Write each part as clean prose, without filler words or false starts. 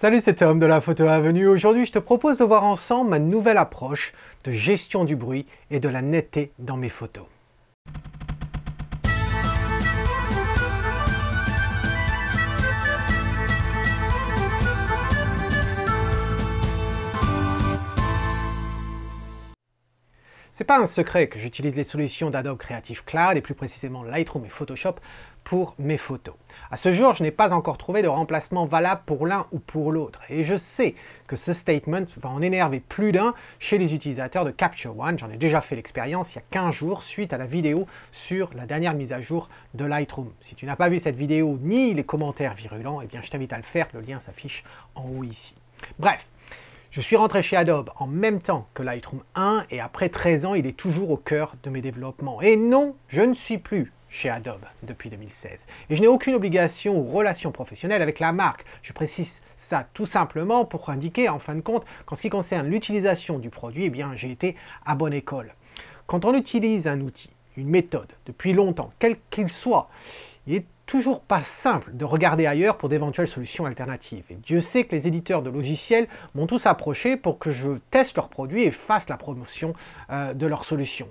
Salut, c'est Tom de la Photo Avenue. Aujourd'hui, je te propose de voir ensemble ma nouvelle approche de gestion du bruit et de la netteté dans mes photos. C'est pas un secret que j'utilise les solutions d'Adobe Creative Cloud et plus précisément Lightroom et Photoshop pour mes photos. À ce jour, je n'ai pas encore trouvé de remplacement valable pour l'un ou pour l'autre et je sais que ce statement va en énerver plus d'un chez les utilisateurs de Capture One. J'en ai déjà fait l'expérience il y a 15 jours suite à la vidéo sur la dernière mise à jour de Lightroom. Si tu n'as pas vu cette vidéo ni les commentaires virulents, eh bien je t'invite à le faire, le lien s'affiche en haut ici. Bref. Je suis rentré chez Adobe en même temps que Lightroom 1 et après 13 ans, il est toujours au cœur de mes développements. Et non, je ne suis plus chez Adobe depuis 2016. Et je n'ai aucune obligation ou relation professionnelle avec la marque. Je précise ça tout simplement pour indiquer en fin de compte qu'en ce qui concerne l'utilisation du produit, eh bien j'ai été à bonne école. Quand on utilise un outil, une méthode, depuis longtemps, quel qu'il soit, il est toujours pas simple de regarder ailleurs pour d'éventuelles solutions alternatives. Et Dieu sait que les éditeurs de logiciels m'ont tous approché pour que je teste leurs produits et fasse la promotion de leurs solutions.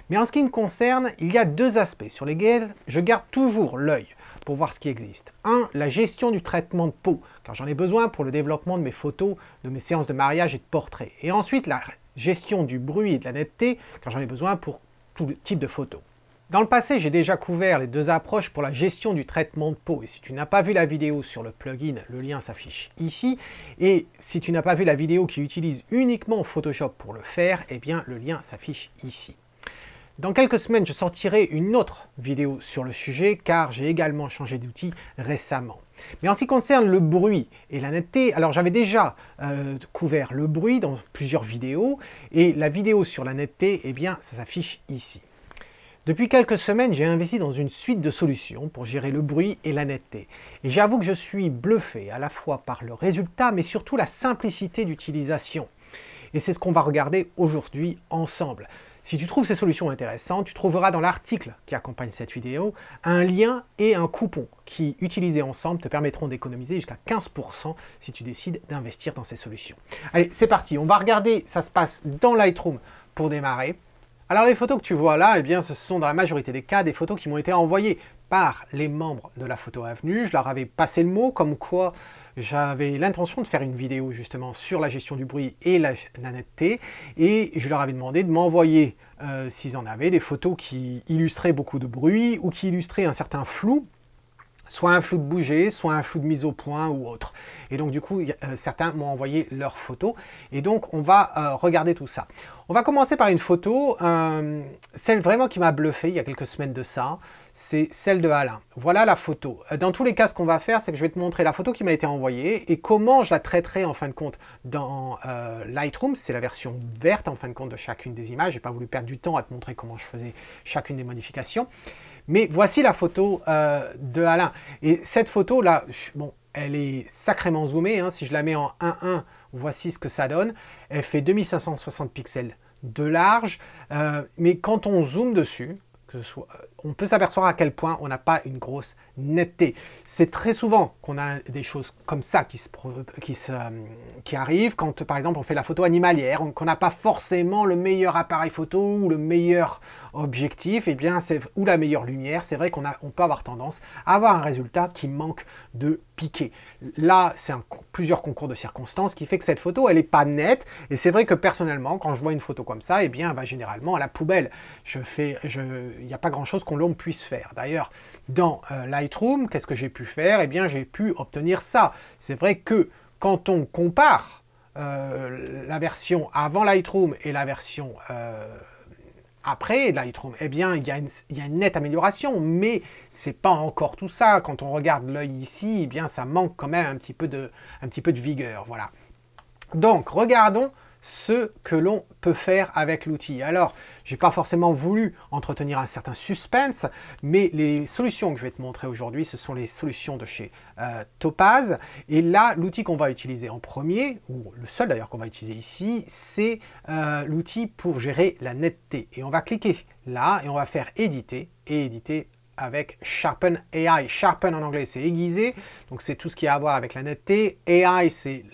Mais en ce qui me concerne, il y a deux aspects sur lesquels je garde toujours l'œil pour voir ce qui existe. Un, la gestion du traitement de peau, car j'en ai besoin pour le développement de mes photos, de mes séances de mariage et de portraits. Et ensuite, la gestion du bruit et de la netteté, car j'en ai besoin pour tout type de photos. Dans le passé, j'ai déjà couvert les deux approches pour la gestion du traitement de peau. Et si tu n'as pas vu la vidéo sur le plugin, le lien s'affiche ici. Et si tu n'as pas vu la vidéo qui utilise uniquement Photoshop pour le faire, eh bien le lien s'affiche ici. Dans quelques semaines, je sortirai une autre vidéo sur le sujet car j'ai également changé d'outil récemment. Mais en ce qui concerne le bruit et la netteté, alors j'avais déjà couvert le bruit dans plusieurs vidéos et la vidéo sur la netteté, eh bien ça s'affiche ici. Depuis quelques semaines, j'ai investi dans une suite de solutions pour gérer le bruit et la netteté. Et j'avoue que je suis bluffé à la fois par le résultat, mais surtout la simplicité d'utilisation. Et c'est ce qu'on va regarder aujourd'hui ensemble. Si tu trouves ces solutions intéressantes, tu trouveras dans l'article qui accompagne cette vidéo un lien et un coupon qui, utilisés ensemble, te permettront d'économiser jusqu'à 15% si tu décides d'investir dans ces solutions. Allez, c'est parti. On va regarder, ça se passe dans Lightroom pour démarrer. Alors les photos que tu vois là, eh bien, ce sont dans la majorité des cas des photos qui m'ont été envoyées par les membres de la Photo Avenue. Je leur avais passé le mot comme quoi j'avais l'intention de faire une vidéo justement sur la gestion du bruit et la netteté et je leur avais demandé de m'envoyer, s'ils en avaient, des photos qui illustraient beaucoup de bruit ou qui illustraient un certain flou, soit un flou de bouger, soit un flou de mise au point ou autre. Et donc du coup, certains m'ont envoyé leurs photos. Et donc on va regarder tout ça. On va commencer par une photo, celle vraiment qui m'a bluffé il y a quelques semaines de ça. C'est celle de Alain. Voilà la photo. Dans tous les cas, ce qu'on va faire, c'est que je vais te montrer la photo qui m'a été envoyée et comment je la traiterai en fin de compte dans Lightroom. C'est la version verte en fin de compte de chacune des images. Je n'ai pas voulu perdre du temps à te montrer comment je faisais chacune des modifications. Mais voici la photo de Alain. Et cette photo-là, bon, elle est sacrément zoomée. Hein. Si je la mets en 1.1, voici ce que ça donne. Elle fait 2560 pixels de large. Mais quand on zoome dessus, on peut s'apercevoir à quel point on n'a pas une grosse netteté. C'est très souvent qu'on a des choses comme ça qui arrivent quand, par exemple, on fait la photo animalière, qu'on n'a pas forcément le meilleur appareil photo ou le meilleur objectif, ou la meilleure lumière. C'est vrai qu'on peut avoir tendance à avoir un résultat qui manque de piqué. Là, c'est plusieurs concours de circonstances qui fait que cette photo, elle n'est pas nette. Et c'est vrai que personnellement, quand je vois une photo comme ça, eh bien, généralement, à la poubelle, il n'y a pas grand-chose qu'on puisse faire. D'ailleurs, dans Lightroom, qu'est-ce que j'ai pu faire? Eh bien, j'ai pu obtenir ça. C'est vrai que quand on compare la version avant Lightroom et la version après Lightroom, eh bien, il y a une nette amélioration, mais c'est pas encore tout ça. Quand on regarde l'œil ici, eh bien, ça manque quand même un petit peu de vigueur. Voilà. Donc, regardons ce que l'on peut faire avec l'outil. Alors, j'ai pas forcément voulu entretenir un certain suspense, mais les solutions que je vais te montrer aujourd'hui, ce sont les solutions de chez Topaz. Et là, l'outil qu'on va utiliser en premier, ou le seul d'ailleurs qu'on va utiliser ici, c'est l'outil pour gérer la netteté. Et on va cliquer là et on va faire éditer et éditer avec Sharpen AI. Sharpen en anglais, c'est aiguiser, donc c'est tout ce qui a à voir avec la netteté. AI, c'est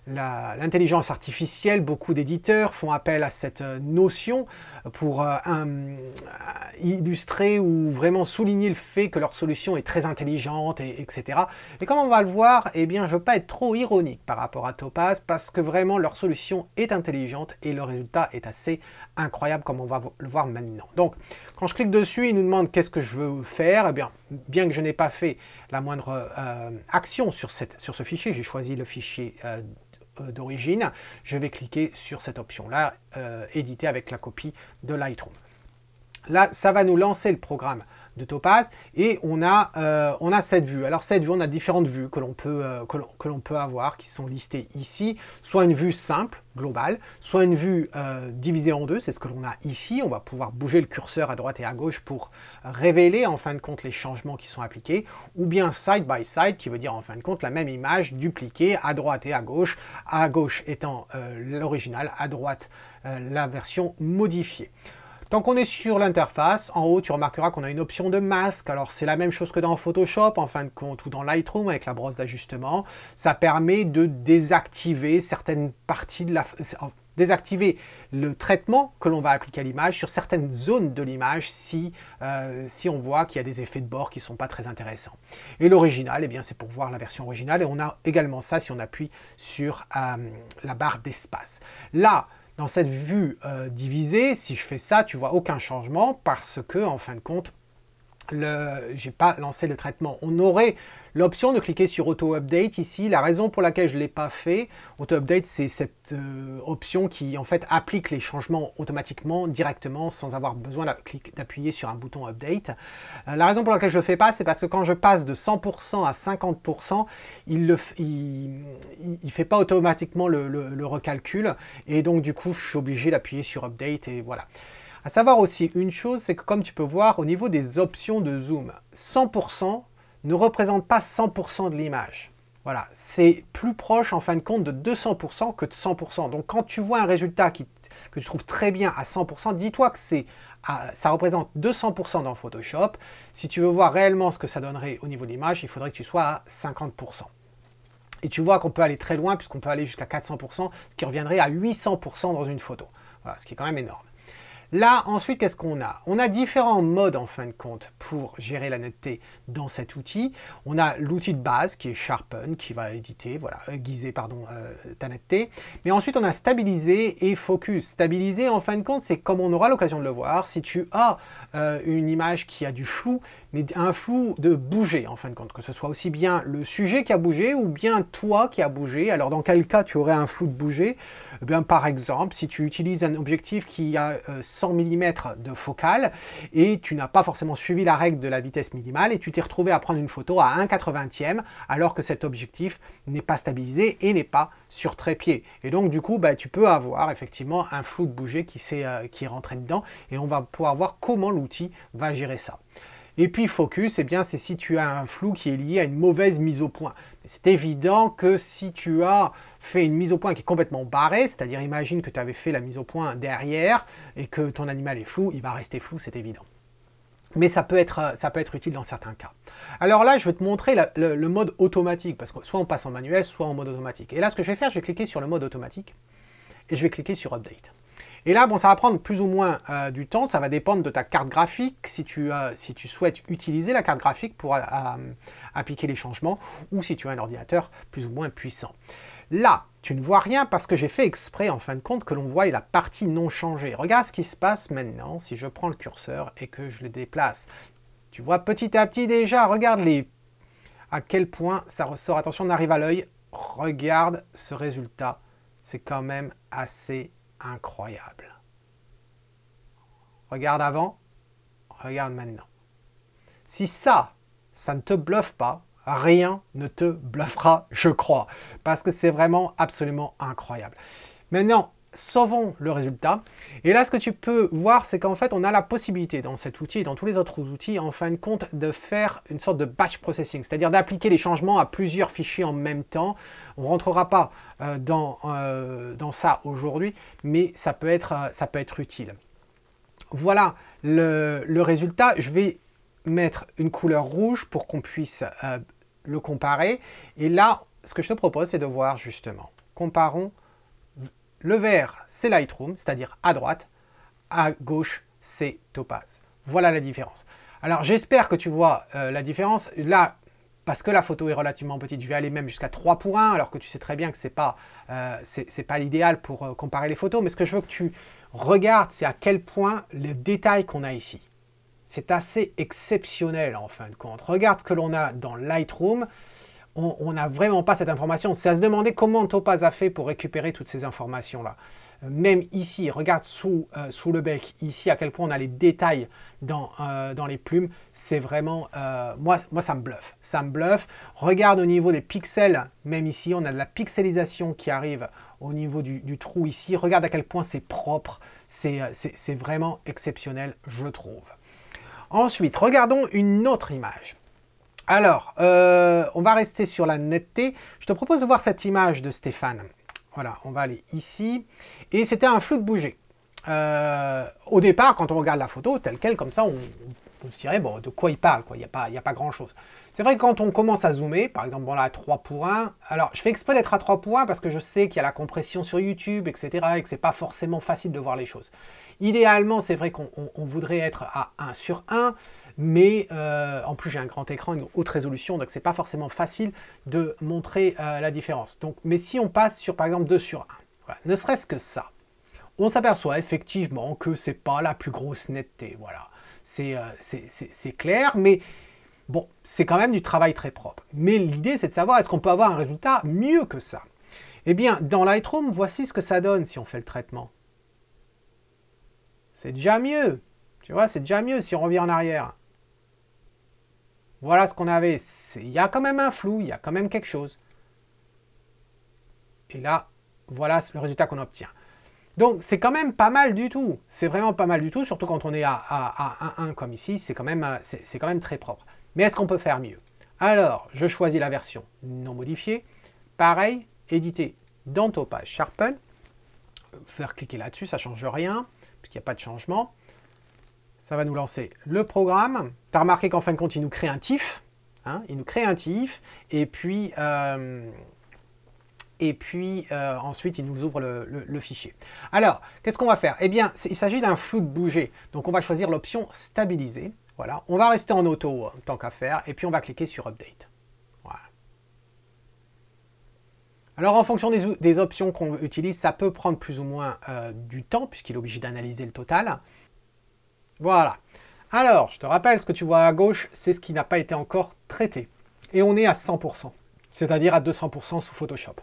l'intelligence artificielle. Beaucoup d'éditeurs font appel à cette notion pour illustrer ou vraiment souligner le fait que leur solution est très intelligente, etc. Et comme on va le voir, eh bien, je ne veux pas être trop ironique par rapport à Topaz, parce que vraiment leur solution est intelligente et le résultat est assez incroyable, comme on va le voir maintenant. Donc, quand je clique dessus, il nous demande qu'est-ce que je veux faire. Eh bien que je n'ai pas fait la moindre action sur ce fichier, j'ai choisi le fichier d'origine, je vais cliquer sur cette option-là, éditer avec la copie de Lightroom. Là, ça va nous lancer le programme de Topaz et on a cette vue. Alors cette vue, on a différentes vues que l'on peut avoir, qui sont listées ici. Soit une vue simple, globale, soit une vue divisée en deux, c'est ce que l'on a ici. On va pouvoir bouger le curseur à droite et à gauche pour révéler en fin de compte les changements qui sont appliqués. Ou bien side by side, qui veut dire en fin de compte la même image dupliquée à droite et à gauche étant l'original, à droite la version modifiée. Tant qu'on est sur l'interface, en haut, tu remarqueras qu'on a une option de masque. Alors, c'est la même chose que dans Photoshop, en fin de compte, ou dans Lightroom avec la brosse d'ajustement. Ça permet de désactiver certaines parties de désactiver le traitement que l'on va appliquer à l'image sur certaines zones de l'image si on voit qu'il y a des effets de bord qui ne sont pas très intéressants. Et l'original, eh bien, c'est pour voir la version originale. Et on a également ça si on appuie sur la barre d'espace. Là, dans cette vue divisée, si je fais ça, tu vois aucun changement parce que, en fin de compte, j'ai pas lancé le traitement. On aurait l'option de cliquer sur Auto Update ici. La raison pour laquelle je ne l'ai pas fait, Auto Update, c'est cette option qui en fait applique les changements automatiquement, directement, sans avoir besoin d'appuyer sur un bouton Update. La raison pour laquelle je ne le fais pas, c'est parce que quand je passe de 100% à 50%, il ne fait pas automatiquement le recalcul. Et donc du coup, je suis obligé d'appuyer sur Update et voilà. À savoir aussi une chose, c'est que comme tu peux voir, au niveau des options de zoom, 100% ne représente pas 100% de l'image. Voilà, c'est plus proche en fin de compte de 200% que de 100%. Donc quand tu vois un résultat que tu trouves très bien à 100%, dis-toi que ça représente 200% dans Photoshop. Si tu veux voir réellement ce que ça donnerait au niveau de l'image, il faudrait que tu sois à 50%. Et tu vois qu'on peut aller très loin, puisqu'on peut aller jusqu'à 400%, ce qui reviendrait à 800% dans une photo. Voilà, ce qui est quand même énorme. Là, ensuite, qu'est-ce qu'on a? On a différents modes, en fin de compte, pour gérer la netteté dans cet outil. On a l'outil de base, qui est Sharpen, qui va aiguiser ta netteté. Mais ensuite, on a Stabiliser et Focus. Stabiliser, en fin de compte, c'est comme on aura l'occasion de le voir, si tu as une image qui a du flou, mais un flou de bouger, en fin de compte, que ce soit aussi bien le sujet qui a bougé, ou bien toi qui a bougé. Alors, dans quel cas tu aurais un flou de bouger? Eh bien, par exemple, si tu utilises un objectif qui a 100 mm de focale et tu n'as pas forcément suivi la règle de la vitesse minimale et tu t'es retrouvé à prendre une photo à 1/80e alors que cet objectif n'est pas stabilisé et n'est pas sur trépied. Et donc du coup, tu peux avoir effectivement un flou de bouger qui est rentré dedans et on va pouvoir voir comment l'outil va gérer ça. Et puis focus, eh bien c'est si tu as un flou qui est lié à une mauvaise mise au point. C'est évident que si tu as fait une mise au point qui est complètement barrée, c'est-à-dire imagine que tu avais fait la mise au point derrière et que ton animal est flou, il va rester flou, c'est évident. Mais ça peut être utile dans certains cas. Alors là, je vais te montrer le mode automatique, parce que soit on passe en manuel, soit en mode automatique. Et là, ce que je vais faire, je vais cliquer sur le mode automatique et je vais cliquer sur Update. Et là, bon, ça va prendre plus ou moins du temps, ça va dépendre de ta carte graphique, si tu souhaites utiliser la carte graphique pour appliquer les changements, ou si tu as un ordinateur plus ou moins puissant. Là, tu ne vois rien parce que j'ai fait exprès, en fin de compte, que l'on voit la partie non changée. Regarde ce qui se passe maintenant, si je prends le curseur et que je le déplace. Tu vois petit à petit déjà, regarde à quel point ça ressort. Attention, on arrive à l'œil. Regarde ce résultat, c'est quand même assez incroyable. Regarde avant, regarde maintenant. Si ça ne te bluffe pas, rien ne te bluffera, je crois, parce que c'est vraiment absolument incroyable. Maintenant, sauvons le résultat. Et là, ce que tu peux voir, c'est qu'en fait, on a la possibilité dans cet outil et dans tous les autres outils, en fin de compte, de faire une sorte de batch processing, c'est-à-dire d'appliquer les changements à plusieurs fichiers en même temps. On ne rentrera pas dans ça aujourd'hui, mais ça peut être utile. Voilà le résultat, je vais mettre une couleur rouge pour qu'on puisse le comparer. Et là, ce que je te propose, c'est de voir justement. Comparons. Le vert, c'est Lightroom, c'est-à-dire à droite. À gauche, c'est Topaz. Voilà la différence. Alors, j'espère que tu vois la différence. Là, parce que la photo est relativement petite, je vais aller même jusqu'à 3 pour 1, alors que tu sais très bien que ce n'est pas l'idéal pour comparer les photos. Mais ce que je veux que tu regardes, c'est à quel point le détail qu'on a ici. C'est assez exceptionnel en fin de compte. Regarde ce que l'on a dans Lightroom. On n'a vraiment pas cette information. C'est à se demander comment Topaz a fait pour récupérer toutes ces informations-là. Même ici, regarde sous le bec, ici, à quel point on a les détails dans les plumes. C'est vraiment... moi, ça me bluffe. Ça me bluffe. Regarde au niveau des pixels, même ici, on a de la pixelisation qui arrive au niveau du trou ici. Regarde à quel point c'est propre. C'est vraiment exceptionnel, je trouve. Ensuite, regardons une autre image. Alors, on va rester sur la netteté. Je te propose de voir cette image de Stéphane. Voilà, on va aller ici. Et c'était un flou de bouger. Au départ, quand on regarde la photo, telle quelle, comme ça, on se dirait, bon, de quoi il parle, quoi. Il n'y a pas grand-chose. C'est vrai que quand on commence à zoomer, par exemple, bon, là, à 3 pour 1, alors je fais exprès d'être à 3 pour 1 parce que je sais qu'il y a la compression sur YouTube, etc., et que c'est pas forcément facile de voir les choses. Idéalement, c'est vrai qu'on voudrait être à 1 sur 1, mais en plus j'ai un grand écran, une haute résolution, donc c'est pas forcément facile de montrer la différence. Donc, mais si on passe sur par exemple 2 sur 1, voilà, ne serait-ce que ça, on s'aperçoit effectivement que c'est pas la plus grosse netteté. Voilà, c'est clair, mais bon, c'est quand même du travail très propre. Mais l'idée c'est de savoir est-ce qu'on peut avoir un résultat mieux que ça. Eh bien, dans Lightroom, voici ce que ça donne si on fait le traitement. C'est déjà mieux. Tu vois, c'est déjà mieux si on revient en arrière. Voilà ce qu'on avait. Il y a quand même un flou, il y a quand même quelque chose. Et là, voilà le résultat qu'on obtient. Donc, c'est quand même pas mal du tout. C'est vraiment pas mal du tout, surtout quand on est à 1 comme ici. C'est quand même très propre. Mais est-ce qu'on peut faire mieux? Alors, je choisis la version non modifiée. Pareil, éditer dans Topaz Sharpen. Faire cliquer là-dessus, ça ne change rien, puisqu'il n'y a pas de changement. Ça va nous lancer le programme. Tu as remarqué qu'en fin de compte, il nous crée un TIFF. Hein, il nous crée un TIFF. Et puis ensuite, il nous ouvre le fichier. Alors, qu'est-ce qu'on va faire? Eh bien, il s'agit d'un flou de bouger. Donc, on va choisir l'option stabiliser. Voilà. On va rester en auto tant qu'à faire. Et puis, on va cliquer sur Update. Voilà. Alors, en fonction des options qu'on utilise, ça peut prendre plus ou moins du temps, puisqu'il est obligé d'analyser le total. Voilà. Alors, je te rappelle, ce que tu vois à gauche, c'est ce qui n'a pas été encore traité. Et on est à 100%, c'est-à-dire à 200% sous Photoshop.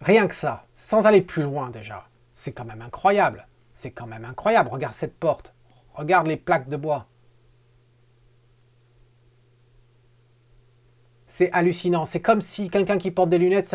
Rien que ça, sans aller plus loin déjà, c'est quand même incroyable. C'est quand même incroyable. Regarde cette porte. Regarde les plaques de bois. C'est hallucinant. C'est comme si quelqu'un qui porte des lunettes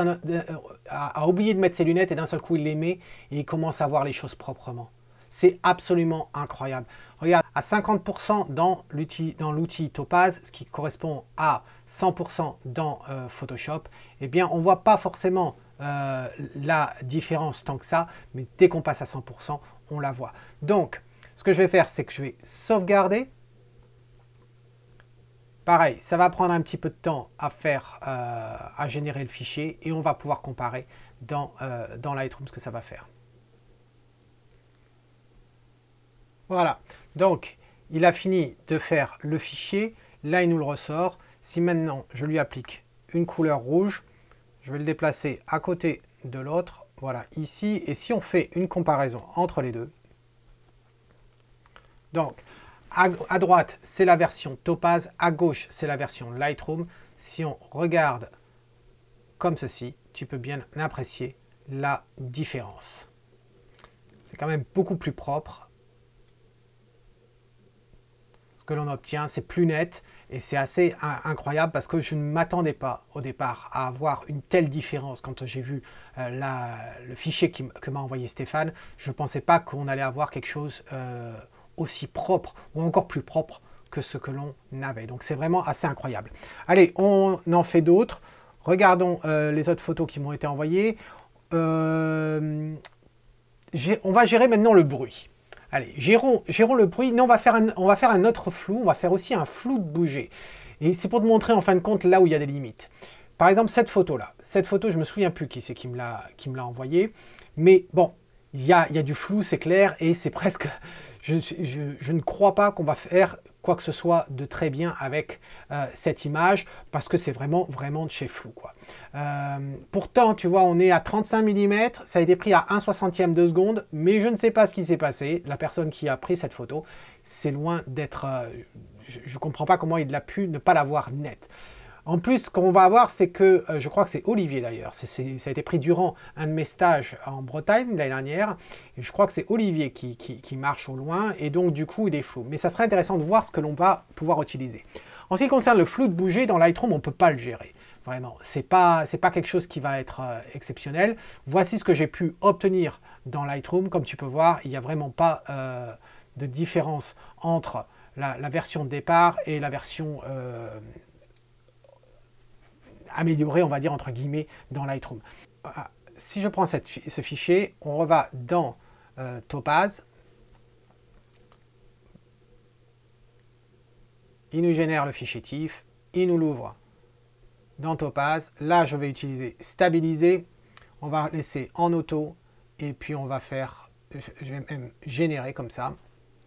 a oublié de mettre ses lunettes et d'un seul coup il les met et il commence à voir les choses proprement. C'est absolument incroyable. Regarde, à 50% dans l'outil Topaz, ce qui correspond à 100% dans Photoshop, eh bien on ne voit pas forcément la différence tant que ça, mais dès qu'on passe à 100%, on la voit. Donc, ce que je vais faire, c'est que je vais sauvegarder. Pareil, ça va prendre un petit peu de temps à générer le fichier et on va pouvoir comparer dans Lightroom ce que ça va faire. Voilà, donc il a fini de faire le fichier, là il nous le ressort. Si maintenant je lui applique une couleur rouge, je vais le déplacer à côté de l'autre, voilà, ici, et si on fait une comparaison entre les deux, donc à droite, c'est la version Topaz, à gauche, c'est la version Lightroom. Si on regarde comme ceci, tu peux bien apprécier la différence. C'est quand même beaucoup plus propre. Ce que l'on obtient, c'est plus net et c'est assez incroyable parce que je ne m'attendais pas au départ à avoir une telle différence. Quand j'ai vu le fichier que m'a envoyé Stéphane, je ne pensais pas qu'on allait avoir quelque chose aussi propre ou encore plus propre que ce que l'on avait. Donc c'est vraiment assez incroyable. Allez, on en fait d'autres. Regardons les autres photos qui m'ont été envoyées. on va gérer maintenant le bruit. Allez, gérons le bruit. Non, on va faire un autre flou. On va faire aussi un flou de bouger. Et c'est pour te montrer en fin de compte là où il y a des limites. Par exemple, cette photo-là. Cette photo, je me souviens plus qui c'est qui me l'a envoyée. Mais bon, il y a du flou, c'est clair. Et c'est presque... Je ne crois pas qu'on va faire quoi que ce soit de très bien avec cette image, parce que c'est vraiment de chez flou, quoi. Pourtant, tu vois, on est à 35 mm, ça a été pris à 1/60e de seconde, mais je ne sais pas ce qui s'est passé. La personne qui a pris cette photo, c'est loin d'être... je ne comprends pas comment il a pu ne pas l'avoir nette. En plus, ce qu'on va avoir, c'est que, je crois que c'est Olivier d'ailleurs, ça a été pris durant un de mes stages en Bretagne l'année dernière, et je crois que c'est Olivier qui marche au loin, et donc du coup il est flou. Mais ça serait intéressant de voir ce que l'on va pouvoir utiliser. En ce qui concerne le flou de bouger, dans Lightroom, on ne peut pas le gérer. Vraiment, c'est pas quelque chose qui va être exceptionnel. Voici ce que j'ai pu obtenir dans Lightroom. Comme tu peux voir, il n'y a vraiment pas de différence entre la version de départ et la version... amélioré, on va dire, entre guillemets, dans Lightroom. Si je prends ce fichier, on va dans Topaz. Il nous génère le fichier TIFF, il nous l'ouvre dans Topaz. Là, je vais utiliser stabiliser. On va laisser en auto et puis on va faire, je vais même générer comme ça.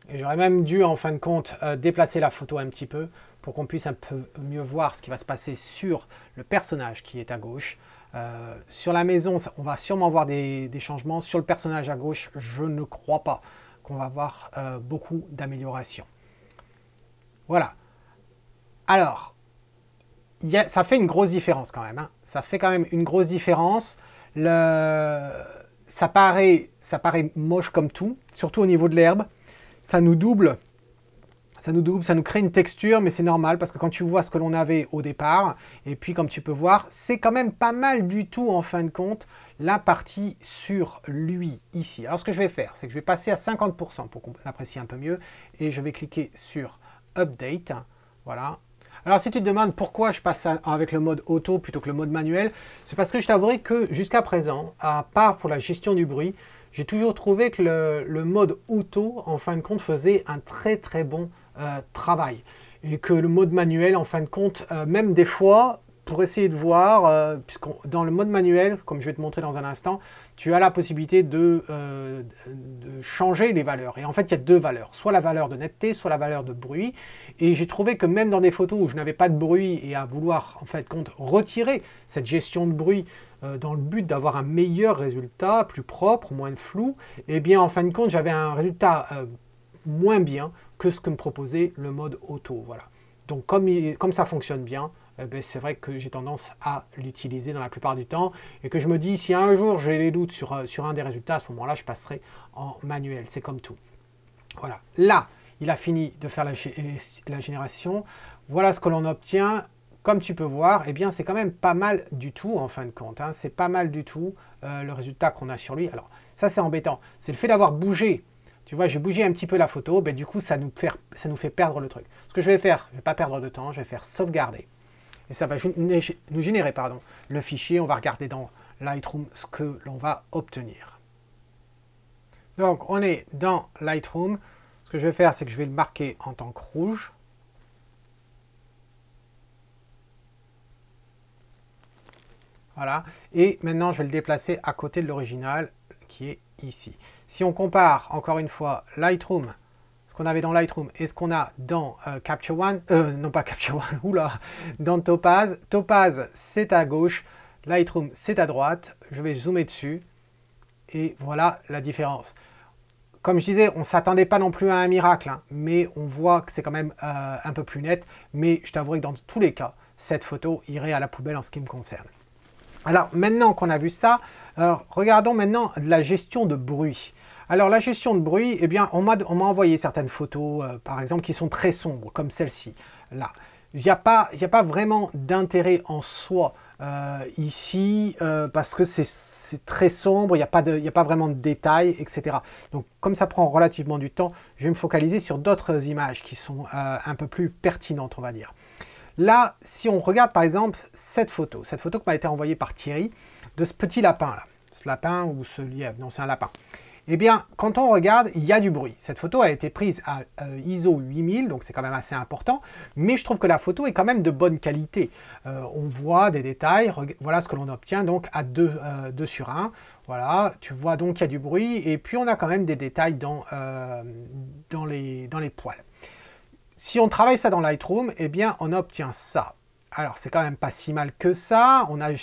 Et j'aurais même dû, en fin de compte, déplacer la photo un petit peu pour qu'on puisse un peu mieux voir ce qui va se passer sur le personnage qui est à gauche. Sur la maison, on va sûrement voir des changements. Sur le personnage à gauche, je ne crois pas qu'on va voir beaucoup d'améliorations. Voilà. Alors, ça fait une grosse différence quand même. Hein. Ça fait quand même une grosse différence. Ça paraît moche comme tout, surtout au niveau de l'herbe. Ça nous double, ça nous crée une texture, mais c'est normal parce que quand tu vois ce que l'on avait au départ, et puis comme tu peux voir, c'est quand même pas mal du tout en fin de compte, la partie sur lui ici. Alors ce que je vais faire, c'est que je vais passer à 50% pour qu'on apprécie un peu mieux, et je vais cliquer sur Update, voilà. Alors si tu te demandes pourquoi je passe avec le mode auto plutôt que le mode manuel, c'est parce que je t'avouerai que jusqu'à présent, à part pour la gestion du bruit, j'ai toujours trouvé que le mode auto, en fin de compte, faisait un très bon travail. Et que le mode manuel, en fin de compte, même des fois, pour essayer de voir, puisque dans le mode manuel, comme je vais te montrer dans un instant, tu as la possibilité de changer les valeurs. Et en fait, il y a deux valeurs, soit la valeur de netteté, soit la valeur de bruit. Et j'ai trouvé que même dans des photos où je n'avais pas de bruit et à vouloir, en fin de compte, retirer cette gestion de bruit dans le but d'avoir un meilleur résultat, plus propre, moins de flou, eh bien, en fin de compte, j'avais un résultat moins bien que ce que me proposait le mode auto. Voilà. Donc, comme ça fonctionne bien, c'est vrai que j'ai tendance à l'utiliser dans la plupart du temps et que je me dis si un jour j'ai des doutes sur un des résultats, à ce moment-là, je passerai en manuel. C'est comme tout. Voilà. Là, il a fini de faire la génération. Voilà ce que l'on obtient. Comme tu peux voir, eh bien, c'est quand même pas mal du tout en fin de compte. Hein. C'est pas mal du tout le résultat qu'on a sur lui. Alors, ça, c'est embêtant. C'est le fait d'avoir bougé. Tu vois, j'ai bougé un petit peu la photo. Ben, du coup, ça nous fait perdre le truc. Ce que je vais faire, je ne vais pas perdre de temps. Je vais faire sauvegarder. Et ça va nous générer le fichier. On va regarder dans Lightroom ce que l'on va obtenir. Donc, on est dans Lightroom. Ce que je vais faire, c'est que je vais le marquer en tant que rouge. Voilà. Et maintenant, je vais le déplacer à côté de l'original qui est ici. Si on compare, encore une fois, Lightroom, ce qu'on avait dans Lightroom et ce qu'on a dans Capture One, non pas Capture One, oula, dans Topaz. Topaz, c'est à gauche, Lightroom, c'est à droite. Je vais zoomer dessus et voilà la différence. Comme je disais, on ne s'attendait pas non plus à un miracle, hein, mais on voit que c'est quand même un peu plus net. Mais je t'avouerai que dans tous les cas, cette photo irait à la poubelle en ce qui me concerne. Alors maintenant qu'on a vu ça, regardons maintenant la gestion de bruit. Alors la gestion de bruit, eh bien, on m'a envoyé certaines photos, par exemple, qui sont très sombres, comme celle-ci. Là, il n'y a pas vraiment d'intérêt en soi ici, parce que c'est très sombre, il n'y a pas vraiment de détails, etc. Donc comme ça prend relativement du temps, je vais me focaliser sur d'autres images qui sont un peu plus pertinentes, on va dire. Là, si on regarde par exemple cette photo qui m'a été envoyée par Thierry, de ce petit lapin là, ce lapin ou ce lièvre, non c'est un lapin. Eh bien, quand on regarde, il y a du bruit. Cette photo a été prise à ISO 8000, donc c'est quand même assez important, mais je trouve que la photo est quand même de bonne qualité. On voit des détails, voilà ce que l'on obtient donc à 2 sur 1. Voilà, tu vois donc qu'il y a du bruit, et puis on a quand même des détails dans les poils. Si on travaille ça dans Lightroom, eh bien on obtient ça. Alors, c'est quand même pas si mal que ça, on a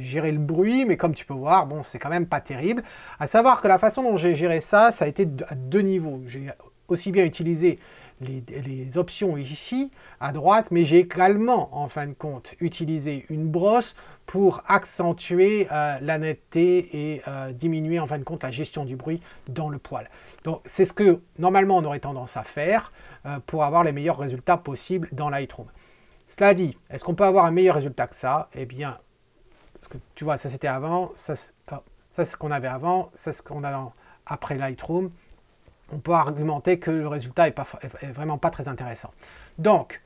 géré le bruit, mais comme tu peux voir, bon, c'est quand même pas terrible. À savoir que la façon dont j'ai géré ça, ça a été à 2 niveaux. J'ai aussi bien utilisé les options ici, à droite, mais j'ai également, en fin de compte, utilisé une brosse pour accentuer la netteté et diminuer, en fin de compte, la gestion du bruit dans le poil. Donc, c'est ce que, normalement, on aurait tendance à faire pour avoir les meilleurs résultats possibles dans Lightroom. Cela dit, est-ce qu'on peut avoir un meilleur résultat que ça? Eh bien, parce que tu vois, ça c'était avant, ça c'est ce qu'on avait avant, ça c'est ce qu'on a après Lightroom. On peut argumenter que le résultat est vraiment pas très intéressant. Donc,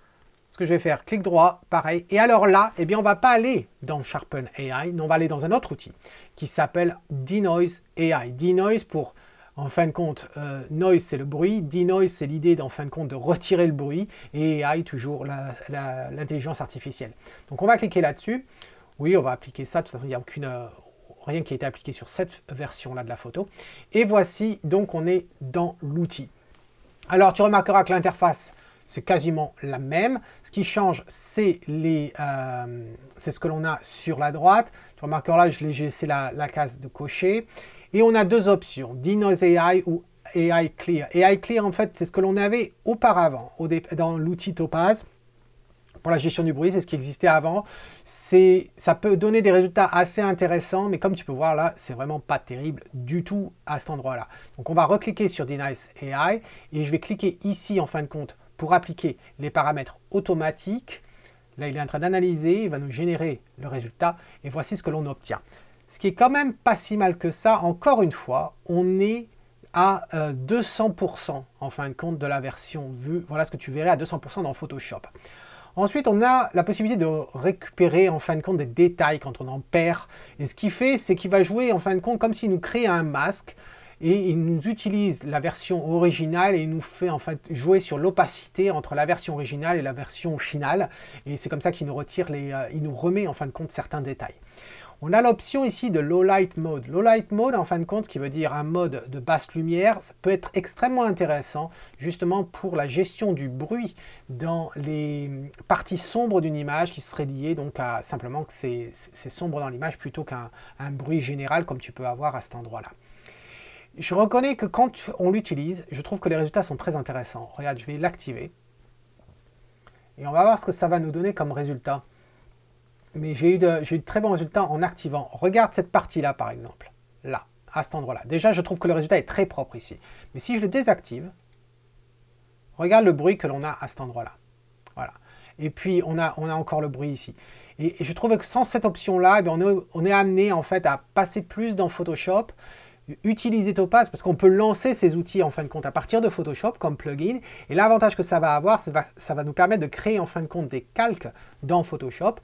ce que je vais faire, clic droit, pareil. Et alors là, eh bien, on ne va pas aller dans Sharpen AI, mais on va aller dans un autre outil qui s'appelle Denoise AI. Denoise pour... En fin de compte, noise c'est le bruit, denoise c'est l'idée en fin de compte de retirer le bruit, et AI toujours l'intelligence artificielle. Donc on va cliquer là-dessus. Oui, on va appliquer ça, de toute façon il n'y a rien qui a été appliqué sur cette version-là de la photo. Et voici, donc on est dans l'outil. Alors tu remarqueras que l'interface, c'est quasiment la même. Ce qui change, c'est ce que l'on a sur la droite. Tu remarqueras là, j'ai laissé la case de cocher. Et on a 2 options, Denoise AI ou AI Clear. AI Clear, en fait, c'est ce que l'on avait auparavant dans l'outil Topaz. Pour la gestion du bruit, c'est ce qui existait avant. Ça peut donner des résultats assez intéressants, mais comme tu peux voir là, c'est vraiment pas terrible du tout à cet endroit-là. Donc on va recliquer sur Denoise AI et je vais cliquer ici, en fin de compte, pour appliquer les paramètres automatiques. Là, il est en train d'analyser, il va nous générer le résultat et voici ce que l'on obtient. Ce qui est quand même pas si mal que ça, encore une fois, on est à 200% en fin de compte de la version vue. Voilà ce que tu verrais à 200% dans Photoshop. Ensuite, on a la possibilité de récupérer en fin de compte des détails quand on en perd. Et ce qu'il fait, c'est qu'il va jouer en fin de compte comme s'il nous crée un masque et il nous utilise la version originale et il nous fait en fait jouer sur l'opacité entre la version originale et la version finale. Et c'est comme ça qu'il nous retire il nous remet en fin de compte certains détails. On a l'option ici de Low Light Mode. Low Light Mode, en fin de compte, qui veut dire un mode de basse lumière, ça peut être extrêmement intéressant, justement pour la gestion du bruit dans les parties sombres d'une image, qui serait liée donc à simplement que c'est sombre dans l'image plutôt qu'un bruit général comme tu peux avoir à cet endroit-là. Je reconnais que quand on l'utilise, je trouve que les résultats sont très intéressants. Regarde, je vais l'activer. Et on va voir ce que ça va nous donner comme résultat. Mais j'ai eu de très bons résultats en activant. Regarde cette partie-là, par exemple. Là, à cet endroit-là. Déjà, je trouve que le résultat est très propre ici. Mais si je le désactive, regarde le bruit que l'on a à cet endroit-là. Voilà. Et puis, on a encore le bruit ici. Et je trouve que sans cette option-là, eh on est amené en fait à passer plus dans Photoshop, utiliser Topaz, parce qu'on peut lancer ces outils en fin de compte à partir de Photoshop comme plugin. Et l'avantage que ça va avoir, ça va nous permettre de créer en fin de compte des calques dans Photoshop,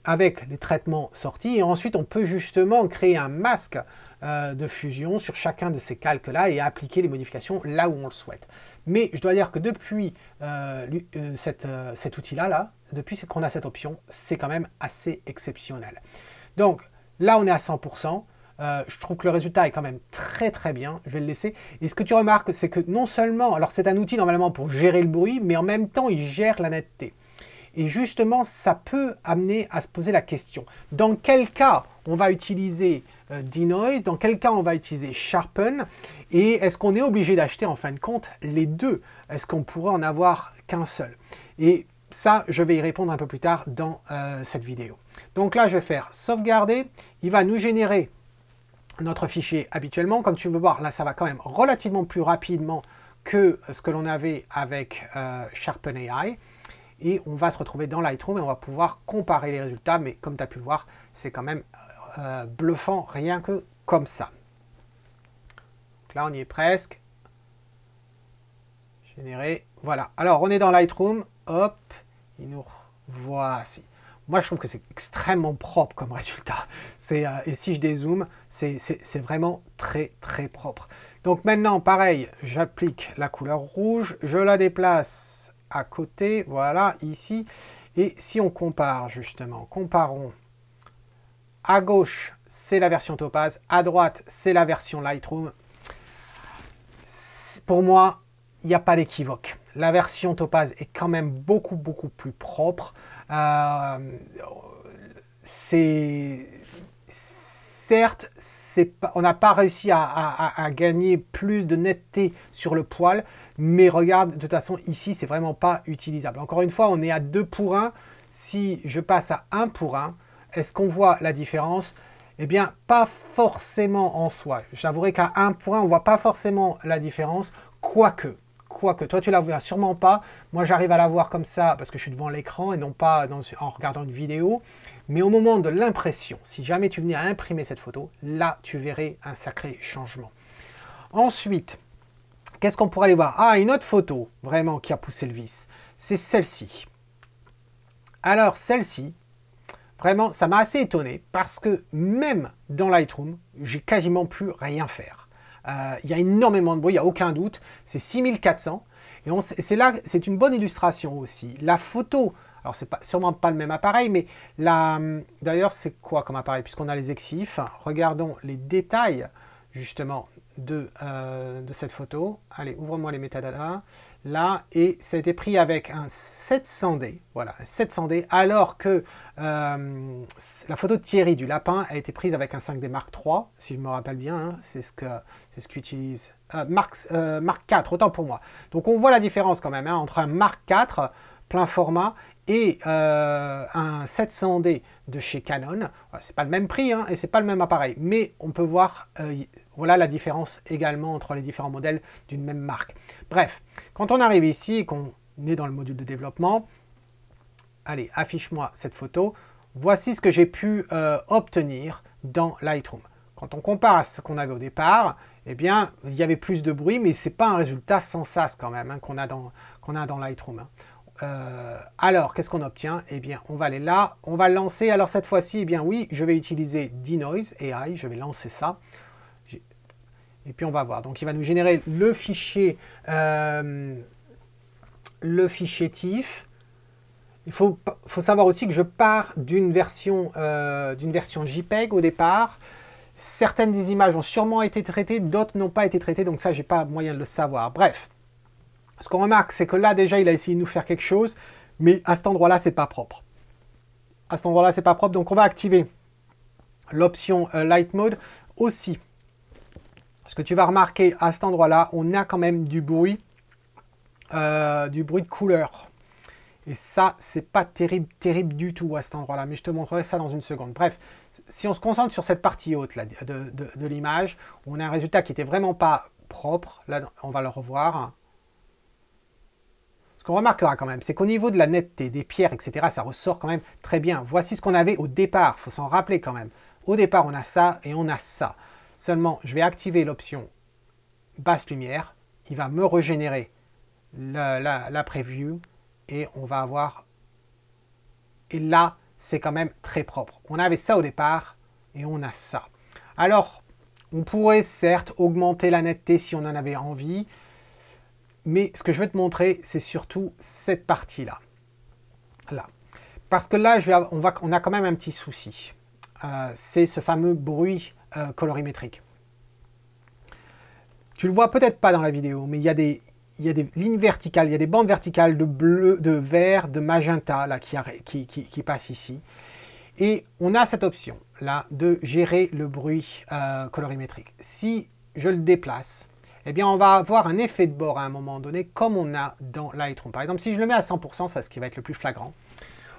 avec les traitements sortis, et ensuite on peut justement créer un masque de fusion sur chacun de ces calques-là et appliquer les modifications là où on le souhaite. Mais je dois dire que depuis cet outil-là, depuis qu'on a cette option, c'est quand même assez exceptionnel. Donc là on est à 100%, je trouve que le résultat est quand même très très bien, je vais le laisser. Et ce que tu remarques, c'est que non seulement, alors c'est un outil normalement pour gérer le bruit, mais en même temps il gère la netteté. Et justement, ça peut amener à se poser la question. Dans quel cas on va utiliser Denoise? Dans quel cas on va utiliser Sharpen? Et est-ce qu'on est obligé d'acheter en fin de compte les deux? Est-ce qu'on pourrait en avoir qu'un seul? Et ça, je vais y répondre un peu plus tard dans cette vidéo. Donc là, je vais faire sauvegarder. Il va nous générer notre fichier habituellement. Comme tu veux voir, là, ça va quand même relativement plus rapidement que ce que l'on avait avec Sharpen AI. Et on va se retrouver dans Lightroom et on va pouvoir comparer les résultats. Mais comme tu as pu le voir, c'est quand même bluffant rien que comme ça. Donc là, on y est presque. Générer. Voilà. Alors, on est dans Lightroom. Hop. Il nous voici. Moi, je trouve que c'est extrêmement propre comme résultat. Et si je dézoome, c'est vraiment très, très propre. Donc maintenant, pareil, j'applique la couleur rouge, je la déplace à côté, voilà, ici. Et si on compare, justement, comparons, à gauche, c'est la version Topaz, à droite, c'est la version Lightroom. Pour moi, il n'y a pas d'équivoque. La version Topaz est quand même beaucoup plus propre. Certes, on n'a pas réussi à gagner plus de netteté sur le poil, mais regarde, de toute façon, ici, c'est vraiment pas utilisable. Encore une fois, on est à 2 pour 1. Si je passe à 1 pour 1, est-ce qu'on voit la différence? Eh bien, pas forcément en soi. J'avouerai qu'à 1 pour 1, on ne voit pas forcément la différence, quoique, toi tu la vois sûrement pas. Moi, j'arrive à la voir comme ça parce que je suis devant l'écran et non pas en regardant une vidéo. Mais au moment de l'impression, si jamais tu venais à imprimer cette photo, là, tu verrais un sacré changement. Ensuite, qu'est-ce qu'on pourrait aller voir? Ah, une autre photo, vraiment, qui a poussé le vice. C'est celle-ci. Alors, celle-ci, vraiment, ça m'a assez étonné parce que même dans Lightroom, j'ai quasiment plus rien faire. Il y a énormément de bruit, il n'y a aucun doute. C'est 6400. Et c'est là, c'est une bonne illustration aussi. La photo, alors c'est sûrement pas le même appareil, mais d'ailleurs, c'est quoi comme appareil? Puisqu'on a les exifs, regardons les détails justement de cette photo. Allez, ouvre-moi les métadatas. Là, et ça a été pris avec un 700D, voilà, un 700D, alors que la photo de Thierry du Lapin a été prise avec un 5D Mark III, si je me rappelle bien, hein, c'est ce qu'utilise Mark IV, autant pour moi. Donc on voit la différence quand même hein, entre un Mark IV plein format et un 700D de chez Canon. C'est pas le même prix hein, et c'est pas le même appareil, mais on peut voir voilà la différence également entre les différents modèles d'une même marque. Bref, quand on arrive ici et qu'on est dans le module de développement, allez, affiche-moi cette photo. Voici ce que j'ai pu obtenir dans Lightroom. Quand on compare à ce qu'on avait au départ, eh bien, il y avait plus de bruit, mais ce n'est pas un résultat sans sas quand même hein, qu'on a dans Lightroom. Hein. Alors, qu'est-ce qu'on obtient? Eh bien, on va aller là, on va lancer. Alors, cette fois-ci, eh bien oui, je vais utiliser Denoise AI, je vais lancer ça. Et puis, on va voir. Donc, il va nous générer le fichier TIFF. Il faut savoir aussi que je pars d'une version JPEG au départ. Certaines des images ont sûrement été traitées, d'autres n'ont pas été traitées, donc ça, j'ai pas moyen de le savoir. Bref, ce qu'on remarque, c'est que là, déjà, il a essayé de nous faire quelque chose, mais à cet endroit-là, c'est pas propre. À cet endroit-là, c'est pas propre, donc on va activer l'option Light Mode aussi. Ce que tu vas remarquer, à cet endroit-là, on a quand même du bruit de couleur. Et ça, c'est pas terrible du tout à cet endroit-là, mais je te montrerai ça dans une seconde. Bref, si on se concentre sur cette partie haute là, de l'image, on a un résultat qui n'était vraiment pas propre. Là, on va le revoir. Ce qu'on remarquera quand même, c'est qu'au niveau de la netteté, des pierres, etc., ça ressort quand même très bien. Voici ce qu'on avait au départ, il faut s'en rappeler quand même. Au départ, on a ça et on a ça. Seulement, je vais activer l'option basse lumière. Il va me régénérer la preview. Et on va avoir... Et là, c'est quand même très propre. On avait ça au départ et on a ça. Alors, on pourrait certes augmenter la netteté si on en avait envie. Mais ce que je veux te montrer, c'est surtout cette partie-là. Là. Parce que là, on a quand même un petit souci. C'est ce fameux bruit colorimétrique. Tu le vois peut-être pas dans la vidéo, mais il y a des lignes verticales, il y a des bandes verticales de bleu, de vert, de magenta là, qui passent ici. Et on a cette option là de gérer le bruit colorimétrique. Si je le déplace, eh bien on va avoir un effet de bord à un moment donné comme on a dans Lightroom. Par exemple, si je le mets à 100%, c'est ce qui va être le plus flagrant.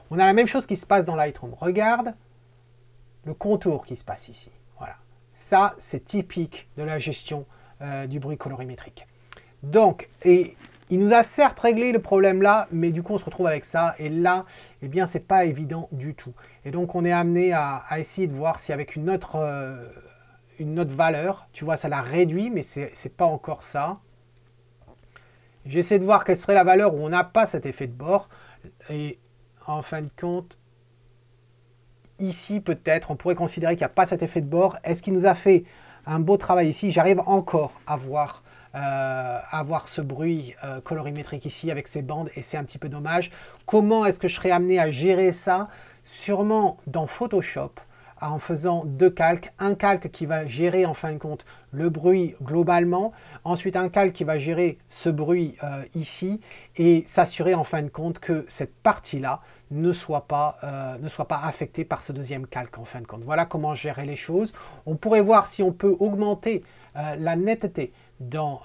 On a la même chose qui se passe dans Lightroom. Regarde le contour qui se passe ici. Voilà. Ça, c'est typique de la gestion du bruit colorimétrique. Donc, et il nous a certes réglé le problème là, mais du coup on se retrouve avec ça, et là, eh bien c'est pas évident du tout. Et donc on est amené à essayer de voir si avec une autre valeur, tu vois, ça l'a réduit, mais c'est pas encore ça. J'essaie de voir quelle serait la valeur où on n'a pas cet effet de bord, et en fin de compte, ici peut-être, on pourrait considérer qu'il n'y a pas cet effet de bord. Est-ce qu'il nous a fait un beau travail ici. J'arrive encore à voir ce bruit colorimétrique ici avec ces bandes et c'est un petit peu dommage. Comment est-ce que je serais amené à gérer ça? Sûrement dans Photoshop, en faisant deux calques. Un calque qui va gérer en fin de compte le bruit globalement, ensuite un calque qui va gérer ce bruit ici et s'assurer en fin de compte que cette partie-là ne soit pas affectée par ce deuxième calque en fin de compte. Voilà comment gérer les choses. On pourrait voir si on peut augmenter la netteté dans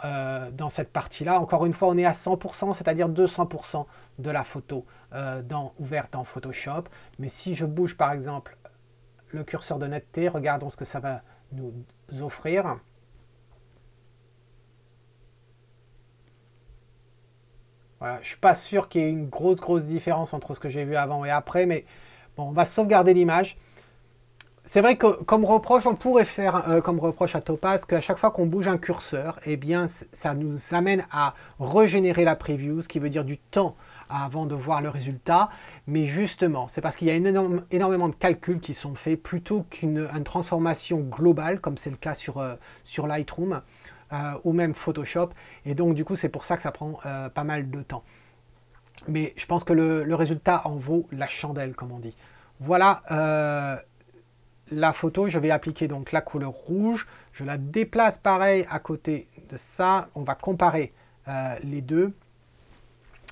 cette partie-là. Encore une fois, on est à 100%, c'est-à-dire 200% de la photo ouverte dans Photoshop. Mais si je bouge par exemple le curseur de netteté, regardons ce que ça va nous offrir. Voilà, je ne suis pas sûr qu'il y ait une grosse différence entre ce que j'ai vu avant et après, mais bon, on va sauvegarder l'image. C'est vrai que comme reproche, on pourrait faire comme reproche à Topaz qu'à chaque fois qu'on bouge un curseur, eh bien, ça nous amène à régénérer la preview, ce qui veut dire du temps avant de voir le résultat. Mais justement, c'est parce qu'il y a énormément de calculs qui sont faits plutôt qu'une transformation globale, comme c'est le cas sur Lightroom ou même Photoshop. Et donc, du coup, c'est pour ça que ça prend pas mal de temps. Mais je pense que le résultat en vaut la chandelle, comme on dit. Voilà la photo. Je vais appliquer donc la couleur rouge. Je la déplace pareil à côté de ça. On va comparer les deux.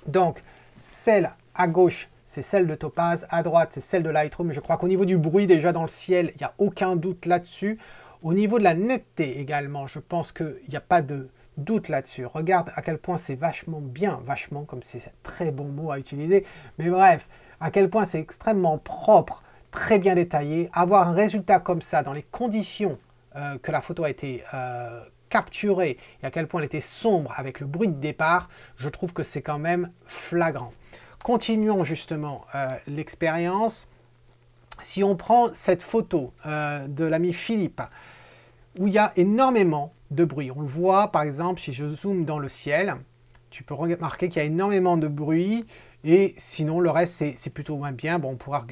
Donc, celle à gauche, c'est celle de Topaz. À droite, c'est celle de Lightroom. Je crois qu'au niveau du bruit, déjà dans le ciel, il n'y a aucun doute là-dessus. Au niveau de la netteté également, je pense qu'il n'y a pas de doute là-dessus. Regarde à quel point c'est vachement bien, vachement, comme c'est un très bon mot à utiliser. Mais bref, à quel point c'est extrêmement propre, très bien détaillé. Avoir un résultat comme ça dans les conditions que la photo a été capturée et à quel point elle était sombre avec le bruit de départ, je trouve que c'est quand même flagrant. Continuons justement l'expérience. Si on prend cette photo de l'ami Philippe, où il y a énormément de bruit, on le voit par exemple si je zoome dans le ciel, tu peux remarquer qu'il y a énormément de bruit et sinon le reste c'est plutôt moins bien. Bon, on pourra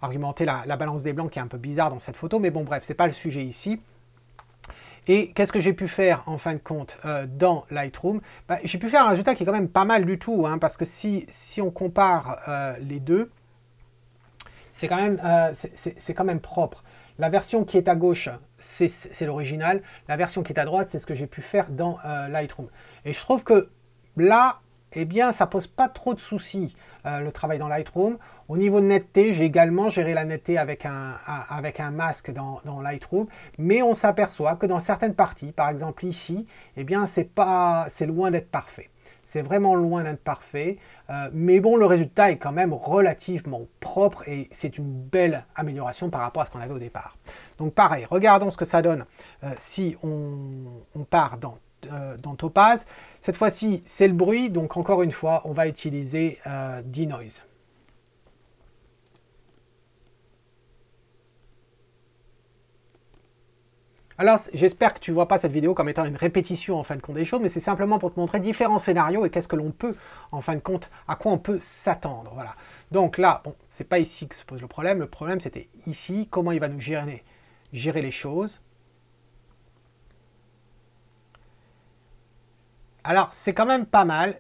argumenter la balance des blancs qui est un peu bizarre dans cette photo, mais bon bref, c'est pas le sujet ici. Et qu'est-ce que j'ai pu faire en fin de compte dans Lightroom? J'ai pu faire un résultat qui est quand même pas mal du tout, hein, parce que si on compare les deux, c'est quand même propre. La version qui est à gauche, c'est l'original. La version qui est à droite, c'est ce que j'ai pu faire dans Lightroom. Et je trouve que là, eh bien, ça pose pas trop de soucis, le travail dans Lightroom. Au niveau de netteté, j'ai également géré la netteté avec un masque dans Lightroom. Mais on s'aperçoit que dans certaines parties, par exemple ici, eh bien, c'est loin d'être parfait. C'est vraiment loin d'être parfait, mais bon, le résultat est quand même relativement propre et c'est une belle amélioration par rapport à ce qu'on avait au départ. Donc pareil, regardons ce que ça donne si on part dans Topaz. Cette fois-ci, c'est le bruit, donc encore une fois, on va utiliser Denoise. Alors, j'espère que tu ne vois pas cette vidéo comme étant une répétition en fin de compte des choses, mais c'est simplement pour te montrer différents scénarios et qu'est-ce que l'on peut, en fin de compte, à quoi on peut s'attendre. Voilà. Donc là, bon, c'est pas ici que se pose le problème. Le problème, c'était ici, comment il va nous gérer les choses. Alors, c'est quand même pas mal,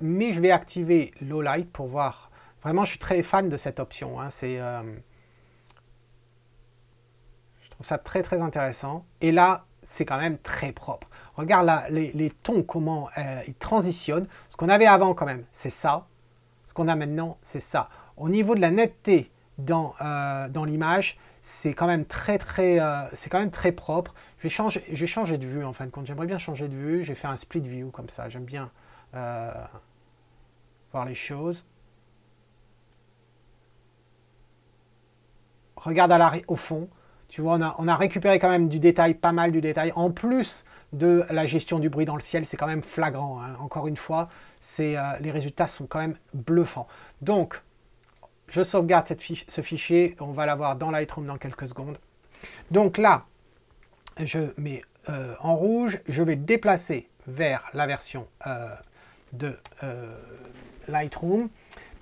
mais je vais activer Low Light pour voir. Vraiment, je suis très fan de cette option. Hein. Ça très intéressant. Et là, c'est quand même très propre. Regarde là, les tons, comment ils transitionnent. Ce qu'on avait avant quand même, c'est ça. Ce qu'on a maintenant, c'est ça. Au niveau de la netteté dans l'image, c'est quand même très propre. Je vais changer de vue en fin de compte. J'aimerais bien changer de vue. J'ai fait un split view comme ça. J'aime bien voir les choses. Regarde au fond. Tu vois, on a récupéré quand même du détail, pas mal du détail. En plus de la gestion du bruit dans le ciel, c'est quand même flagrant. Hein. Encore une fois, les résultats sont quand même bluffants. Donc, je sauvegarde ce fichier. On va l'avoir dans Lightroom dans quelques secondes. Donc là, je mets en rouge. Je vais déplacer vers la version, de Lightroom.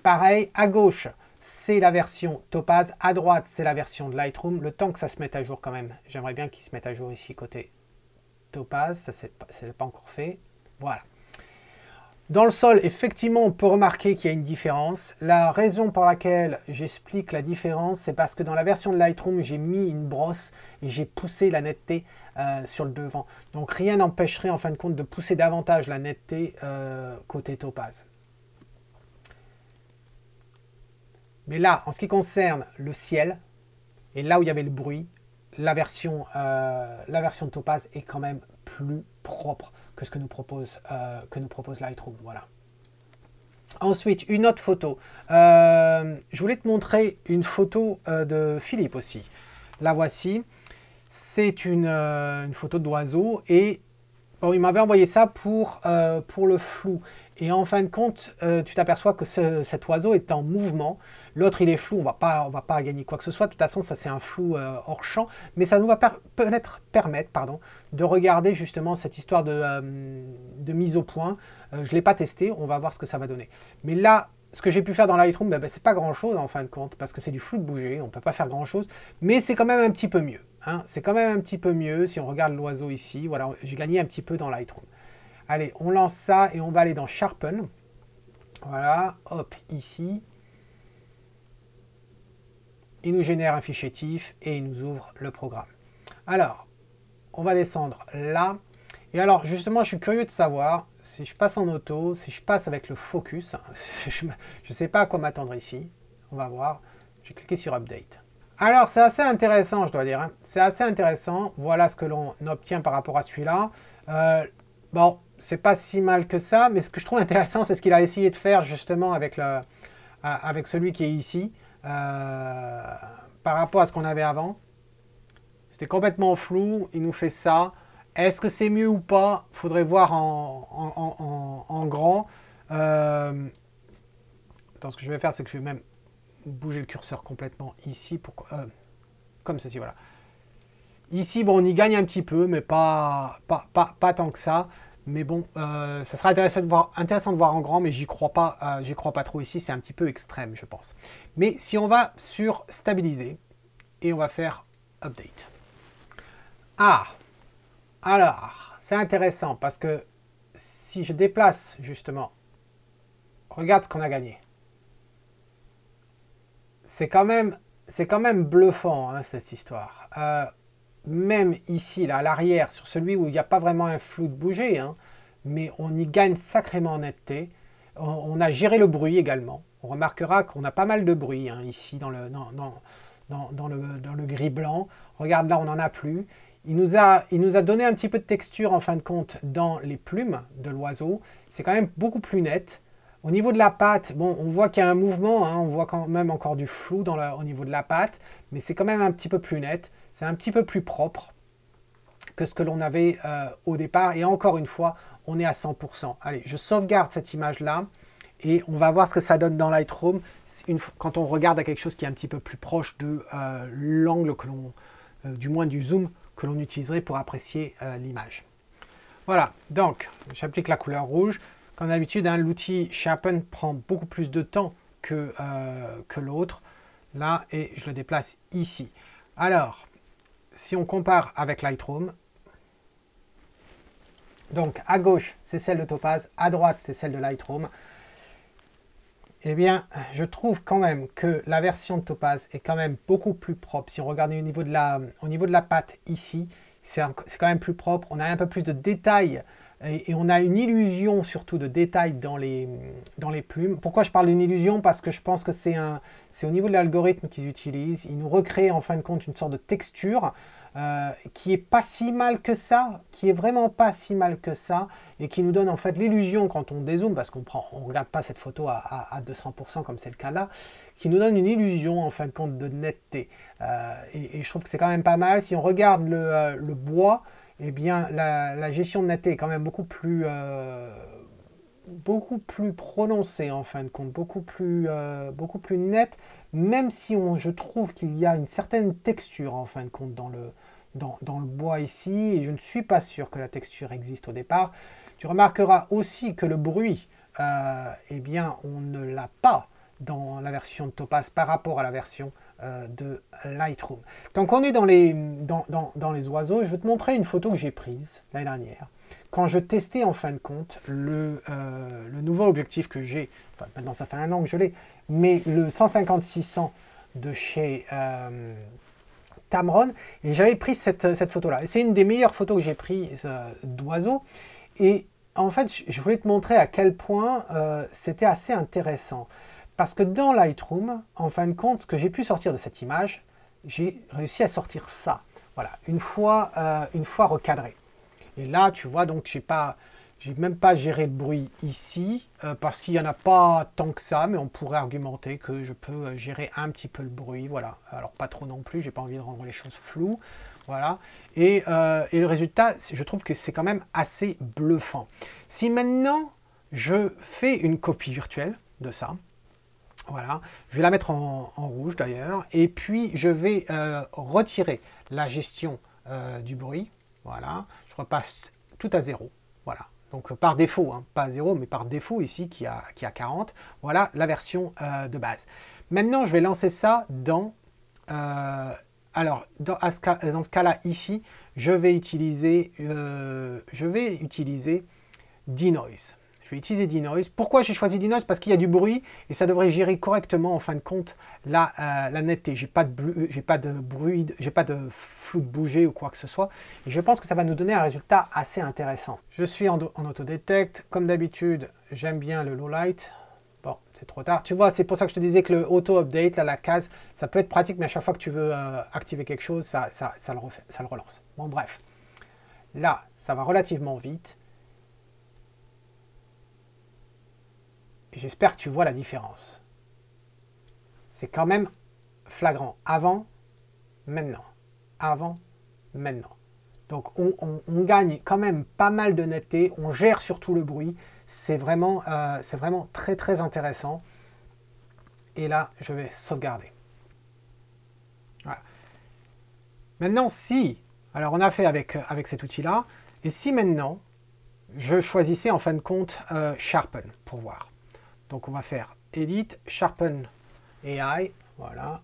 Pareil, à gauche, je vais c'est la version Topaz. À droite, c'est la version de Lightroom. Le temps que ça se mette à jour quand même. J'aimerais bien qu'il se mette à jour ici côté Topaz. Ça, c'est pas encore fait. Voilà. Dans le sol, effectivement, on peut remarquer qu'il y a une différence. La raison pour laquelle j'explique la différence, c'est parce que dans la version de Lightroom, j'ai mis une brosse et j'ai poussé la netteté sur le devant. Donc rien n'empêcherait en fin de compte de pousser davantage la netteté côté Topaz. Mais là, en ce qui concerne le ciel, et là où il y avait le bruit, la version de Topaz est quand même plus propre que ce que nous propose Lightroom. Voilà. Ensuite, une autre photo. Je voulais te montrer une photo de Philippe aussi. La voici. C'est une photo d'oiseau et bon, il m'avait envoyé ça pour le flou. Et en fin de compte, tu t'aperçois que cet oiseau est en mouvement. L'autre, il est flou, on va pas gagner quoi que ce soit. De toute façon, ça c'est un flou hors champ. Mais ça nous va peut-être permettre de regarder justement cette histoire de mise au point. Je ne l'ai pas testé, on va voir ce que ça va donner. Mais là, ce que j'ai pu faire dans Lightroom, c'est pas grand-chose en fin de compte, parce que c'est du flou de bouger, on ne peut pas faire grand-chose. Mais c'est quand même un petit peu mieux. Hein. C'est quand même un petit peu mieux si on regarde l'oiseau ici. Voilà, j'ai gagné un petit peu dans Lightroom. Allez, on lance ça et on va aller dans Sharpen. Voilà, hop, ici. Il nous génère un fichier TIFF et il nous ouvre le programme. Alors, on va descendre là. Et alors, justement, je suis curieux de savoir si je passe en auto, si je passe avec le focus. Je ne sais pas à quoi m'attendre ici. On va voir. Je vais cliquer sur Update. Alors, c'est assez intéressant, je dois dire. Hein. C'est assez intéressant. Voilà ce que l'on obtient par rapport à celui-là. Bon, c'est pas si mal que ça, mais ce que je trouve intéressant, c'est ce qu'il a essayé de faire justement avec celui qui est ici, par rapport à ce qu'on avait avant. C'était complètement flou, il nous fait ça. Est-ce que c'est mieux ou pas? Faudrait voir en grand. Attends, ce que je vais faire, c'est que je vais même bouger le curseur complètement ici, comme ceci, voilà. Ici, bon, on y gagne un petit peu, mais pas tant que ça. Mais bon, ça sera intéressant de voir en grand, mais j'y crois pas trop ici. C'est un petit peu extrême, je pense. Mais si on va sur Stabiliser, et on va faire Update. Ah, alors, c'est intéressant, parce que si je déplace, justement, regarde ce qu'on a gagné. C'est quand même bluffant, hein, cette histoire. Même ici, là, à l'arrière, sur celui où il n'y a pas vraiment un flou de bouger, hein, mais on y gagne sacrément en netteté. On a géré le bruit également. On remarquera qu'on a pas mal de bruit hein, ici dans le gris blanc. Regarde là, on n'en a plus. Il nous a donné un petit peu de texture en fin de compte dans les plumes de l'oiseau. C'est quand même beaucoup plus net. Au niveau de la patte, bon, on voit qu'il y a un mouvement, hein, on voit quand même encore du flou au niveau de la patte, mais c'est quand même un petit peu plus net. C'est un petit peu plus propre que ce que l'on avait au départ. Et encore une fois, on est à 100%. Allez, je sauvegarde cette image-là et on va voir ce que ça donne dans Lightroom quand on regarde à quelque chose qui est un petit peu plus proche de l'angle que l'on, du moins du zoom que l'on utiliserait pour apprécier l'image. Voilà, donc j'applique la couleur rouge. Comme d'habitude, hein, l'outil Sharpen prend beaucoup plus de temps que l'autre. Là, et je le déplace ici. Alors, si on compare avec Lightroom, donc à gauche, c'est celle de Topaz, à droite, c'est celle de Lightroom. Eh bien, je trouve quand même que la version de Topaz est quand même beaucoup plus propre. Si on regarde au niveau de la patte ici, c'est quand même plus propre. On a un peu plus de détails et on a une illusion surtout de détails dans les plumes. Pourquoi je parle d'une illusion? Parce que je pense que c'est au niveau de l'algorithme qu'ils utilisent. Ils nous recréent en fin de compte une sorte de texture qui est pas si mal que ça, qui est vraiment pas si mal que ça, et qui nous donne en fait l'illusion quand on dézoome, parce qu'on regarde pas cette photo à 200% comme c'est le cas là, qui nous donne une illusion en fin de compte de netteté. Et je trouve que c'est quand même pas mal. Si on regarde le bois, eh bien la gestion de netteté est quand même beaucoup plus prononcée en fin de compte, beaucoup plus nette, même si je trouve qu'il y a une certaine texture en fin de compte dans le bois ici, et je ne suis pas sûr que la texture existe au départ. Tu remarqueras aussi que le bruit, eh bien on ne l'a pas dans la version de Topaz par rapport à la version de Lightroom. Donc on est dans les oiseaux. Je vais te montrer une photo que j'ai prise l'année dernière quand je testais en fin de compte le nouveau objectif que j'ai. Enfin, maintenant ça fait un an que je l'ai, mais le 150-600 de chez Tamron, et j'avais pris cette photo-là. C'est une des meilleures photos que j'ai prises d'oiseaux. Et en fait, je voulais te montrer à quel point c'était assez intéressant. Parce que dans Lightroom, en fin de compte, ce que j'ai pu sortir de cette image, j'ai réussi à sortir ça. Voilà, une fois recadré. Et là, tu vois, donc j'ai même pas géré de bruit ici, parce qu'il n'y en a pas tant que ça, mais on pourrait argumenter que je peux gérer un petit peu le bruit, voilà. Alors pas trop non plus, j'ai pas envie de rendre les choses floues, voilà. Et le résultat, je trouve que c'est quand même assez bluffant. Si maintenant, je fais une copie virtuelle de ça, voilà, je vais la mettre en rouge d'ailleurs, et puis je vais retirer la gestion du bruit, voilà, je repasse tout à 0, voilà. Donc par défaut, hein, pas à 0, mais par défaut ici qui a 40, voilà la version de base. Maintenant, je vais lancer ça dans, alors dans ce cas-là ici, je vais utiliser Denoise. Je vais utiliser Denoise. Pourquoi j'ai choisi Denoise? Parce qu'il y a du bruit et ça devrait gérer correctement en fin de compte la netteté. J'ai pas de bruit, j'ai pas de flou de bouger ou quoi que ce soit. Et je pense que ça va nous donner un résultat assez intéressant. Je suis en auto-detect. Comme d'habitude, j'aime bien le low light. Bon, c'est trop tard. Tu vois, c'est pour ça que je te disais que le auto-update, là, la case, ça peut être pratique, mais à chaque fois que tu veux activer quelque chose, ça le relance. Bon, bref. Là, ça va relativement vite. J'espère que tu vois la différence. C'est quand même flagrant. Avant, maintenant. Avant, maintenant. Donc on gagne quand même pas mal de netteté. On gère surtout le bruit. C'est vraiment très très intéressant. Et là, je vais sauvegarder. Voilà. Maintenant, si, alors on a fait avec cet outil-là, et si maintenant, je choisissais en fin de compte Sharpen pour voir. Donc on va faire Edit, Sharpen AI, voilà.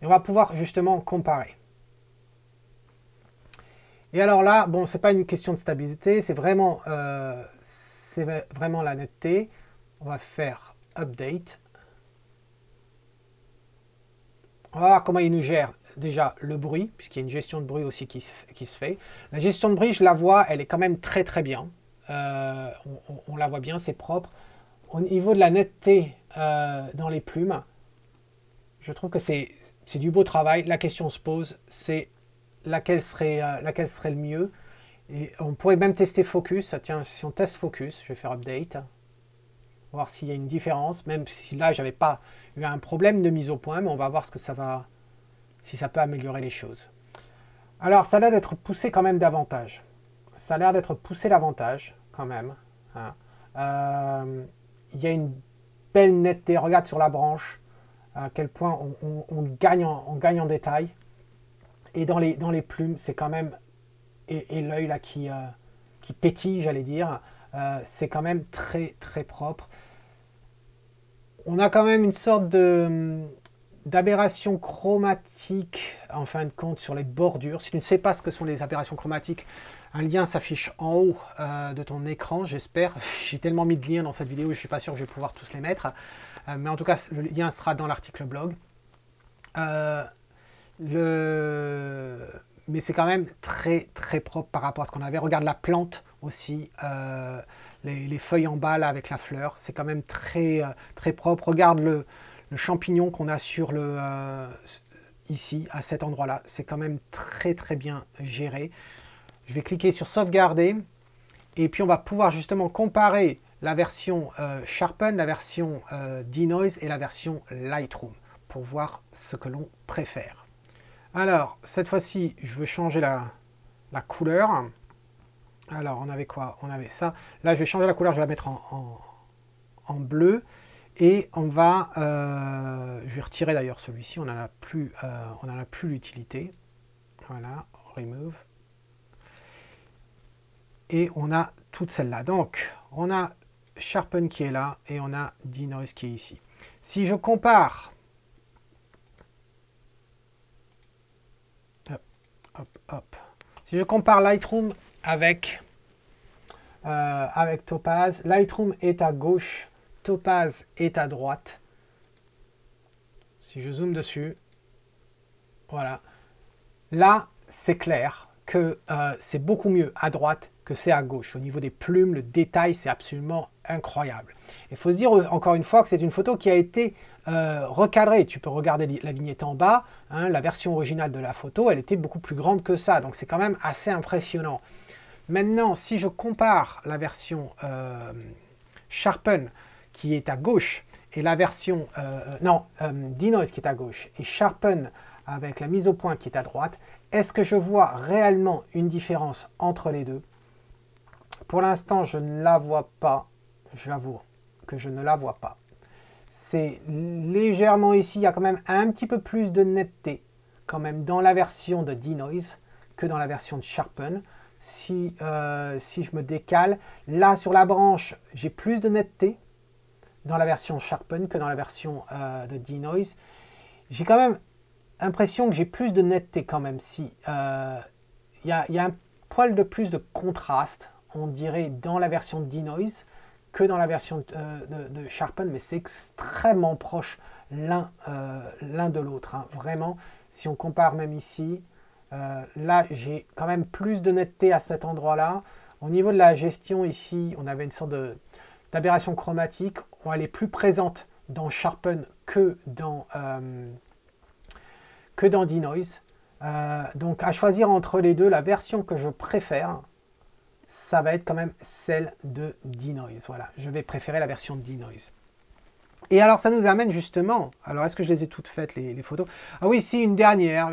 Et on va pouvoir justement comparer. Et alors là, bon, c'est pas une question de stabilité, c'est vraiment la netteté. On va faire Update. On va voir comment il nous gère déjà le bruit, puisqu'il y a une gestion de bruit aussi qui se fait. La gestion de bruit, je la vois, elle est quand même très très bien. On la voit bien, c'est propre. Au niveau de la netteté dans les plumes, je trouve que c'est du beau travail. La question se pose, c'est laquelle serait le mieux. Et on pourrait même tester Focus. Tiens, si on teste Focus, je vais faire Update. Voir s'il y a une différence, même si là, j'avais pas eu un problème de mise au point, mais on va voir ce que ça va, si ça peut améliorer les choses. Alors, ça a l'air d'être poussé quand même davantage. Ça a l'air d'être poussé davantage, quand même. Hein. Il y a une belle netteté. Regarde sur la branche à quel point on gagne en détail. Et dans les plumes, c'est quand même... Et l'œil là qui pétille, j'allais dire, c'est quand même très très propre. On a quand même une sorte d'aberration chromatique en fin de compte sur les bordures. Si tu ne sais pas ce que sont les aberrations chromatiques, un lien s'affiche en haut de ton écran, j'espère. J'ai tellement mis de liens dans cette vidéo, je ne suis pas sûr que je vais pouvoir tous les mettre. Mais en tout cas, le lien sera dans l'article blog. Mais c'est quand même très très propre par rapport à ce qu'on avait. Regarde la plante aussi, les feuilles en bas là avec la fleur, c'est quand même très très propre. Regarde le champignon qu'on a sur ici à cet endroit là, c'est quand même très très bien géré. Je vais cliquer sur sauvegarder et puis on va pouvoir justement comparer la version Sharpen, la version Denoise et la version Lightroom pour voir ce que l'on préfère. Alors, cette fois-ci, je vais changer la couleur. Alors, on avait quoi? On avait ça. Là, je vais changer la couleur, je vais la mettre en bleu. Et on va... je vais retirer d'ailleurs celui-ci, on n'en a plus l'utilité. Voilà, remove. Et on a toutes celles-là. Donc, on a Sharpen qui est là et on a Denoise qui est ici. Si je compare, si je compare Lightroom avec Topaz, Lightroom est à gauche, Topaz est à droite. Si je zoome dessus, voilà. Là, c'est clair que c'est beaucoup mieux à droite que c'est à gauche. Au niveau des plumes, le détail, c'est absolument incroyable. Il faut se dire encore une fois que c'est une photo qui a été recadrée. Tu peux regarder la vignette en bas. Hein, la version originale de la photo, elle était beaucoup plus grande que ça. Donc c'est quand même assez impressionnant. Maintenant, si je compare la version Sharpen qui est à gauche et la version Denoise qui est à gauche et Sharpen avec la mise au point qui est à droite, est-ce que je vois réellement une différence entre les deux? Pour l'instant, je ne la vois pas. J'avoue que je ne la vois pas. C'est légèrement ici, il y a quand même un petit peu plus de netteté quand même dans la version de Denoise que dans la version de Sharpen. Si je me décale, là sur la branche, j'ai plus de netteté dans la version Sharpen que dans la version de Denoise. J'ai quand même l'impression que j'ai plus de netteté quand même. Si y a un poil de plus de contraste, on dirait, dans la version de Denoise que dans la version de Sharpen, mais c'est extrêmement proche l'un de l'autre. Hein. Vraiment, si on compare même ici, là j'ai quand même plus de netteté à cet endroit-là. Au niveau de la gestion ici, on avait une sorte d'aberration chromatique. Elle est plus présente dans Sharpen que dans Denoise. Donc à choisir entre les deux, la version que je préfère, ça va être quand même celle de Denoise. Voilà, je vais préférer la version de Denoise. Et alors ça nous amène justement, alors est-ce que je les ai toutes faites les photos? Ah oui, si, une dernière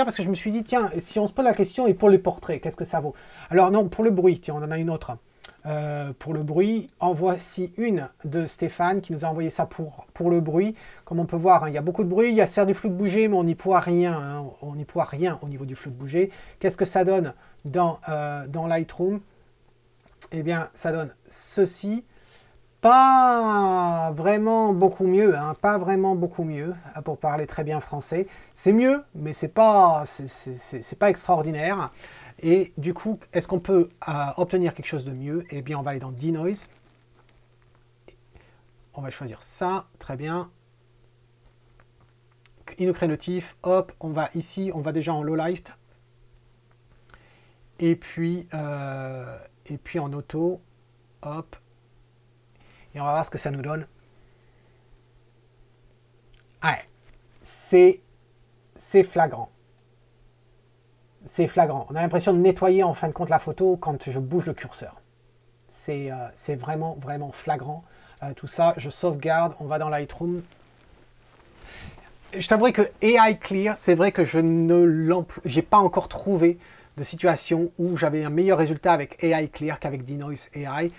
parce que je me suis dit, tiens, si on se pose la question, et pour les portraits, qu'est-ce que ça vaut? Alors non, pour le bruit, tiens, on en a une autre. Pour le bruit, en voici une de Stéphane qui nous a envoyé ça pour le bruit. Comme on peut voir, hein, il y a beaucoup de bruit, il y a certes du flou de bouger, mais on n'y pourra rien, hein, on n'y pourra rien au niveau du flou de bouger. Qu'est-ce que ça donne dans Lightroom? Eh bien, ça donne ceci. Pas vraiment beaucoup mieux, hein, pas vraiment beaucoup mieux, pour parler très bien français. C'est mieux, mais c'est pas extraordinaire. Et du coup, est-ce qu'on peut obtenir quelque chose de mieux? Eh bien, on va aller dans Denoise. On va choisir ça, très bien. Inocréatif, hop, on va ici, on va déjà en low light. Et puis en auto, hop. Et on va voir ce que ça nous donne. Ouais, c'est flagrant. C'est flagrant. On a l'impression de nettoyer en fin de compte la photo quand je bouge le curseur. C'est vraiment, vraiment flagrant. Tout ça, je sauvegarde, on va dans Lightroom. Je t'avouerai que AI Clear, c'est vrai que je n'ai pas encore trouvé de situation où j'avais un meilleur résultat avec AI Clear qu'avec Denoise AI.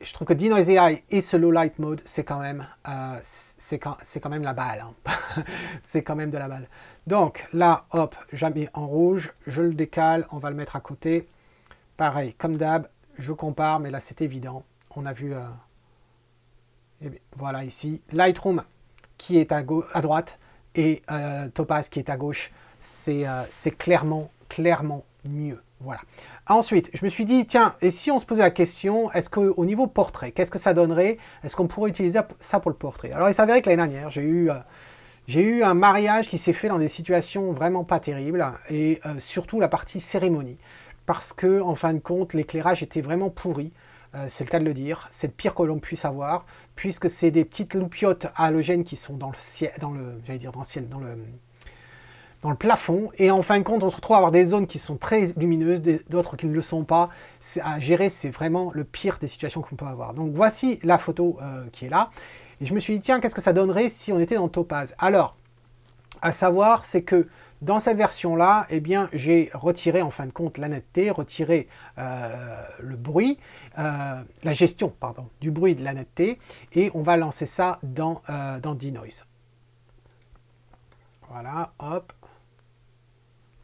Je trouve que Denoise AI et ce low light mode, c'est quand même la balle. Hein. C'est quand même de la balle. Donc là, hop, j'ai mis en rouge, je le décale, on va le mettre à côté. Pareil, comme d'hab, je compare, mais là c'est évident. On a vu, voilà ici, Lightroom qui est à droite et Topaz qui est à gauche. C'est clairement mieux. Voilà. Ensuite, je me suis dit, tiens, et si on se posait la question, est-ce qu'au niveau portrait, qu'est-ce que ça donnerait? Est-ce qu'on pourrait utiliser ça pour le portrait? Alors, il s'avérait que l'année dernière, j'ai eu un mariage qui s'est fait dans des situations vraiment pas terribles, et surtout la partie cérémonie, parce que, en fin de compte, l'éclairage était vraiment pourri. C'est le cas de le dire, c'est le pire que l'on puisse avoir, puisque c'est des petites loupiottes halogènes qui sont dans le ciel, dans le plafond, et en fin de compte on se retrouve à avoir des zones qui sont très lumineuses, d'autres qui ne le sont pas. À gérer, c'est vraiment le pire des situations qu'on peut avoir. Donc voici la photo qui est là, et je me suis dit tiens, qu'est-ce que ça donnerait si on était dans Topaz? Alors, à savoir, c'est que dans cette version là, eh bien j'ai retiré en fin de compte la netteté, retiré le bruit, la gestion pardon, du bruit de la netteté, et on va lancer ça dans Denoise. Voilà, hop.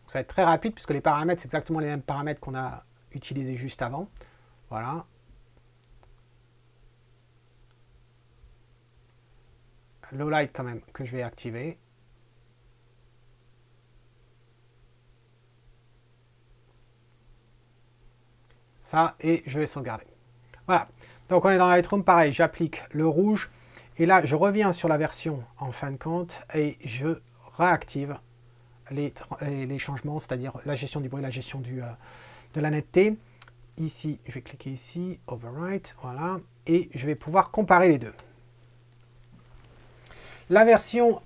Ça va être très rapide puisque les paramètres, c'est exactement les mêmes paramètres qu'on a utilisés juste avant. Voilà. low light quand même que je vais activer. Ça, et je vais sauvegarder. Voilà, donc on est dans Lightroom, pareil, j'applique le rouge, et là je reviens sur la version en fin de compte, et je réactive les changements, c'est-à-dire la gestion du bruit, la gestion de la netteté. Ici, je vais cliquer ici, Overwrite, voilà, et je vais pouvoir comparer les deux. La version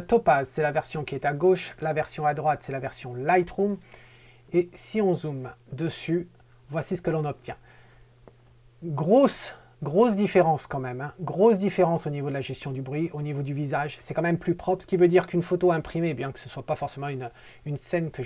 Topaz, c'est la version qui est à gauche, la version à droite, c'est la version Lightroom, et si on zoome dessus, voici ce que l'on obtient. Grosse différence quand même, hein. Grosse différence au niveau de la gestion du bruit, au niveau du visage, c'est quand même plus propre, ce qui veut dire qu'une photo imprimée, bien que ce ne soit pas forcément une scène que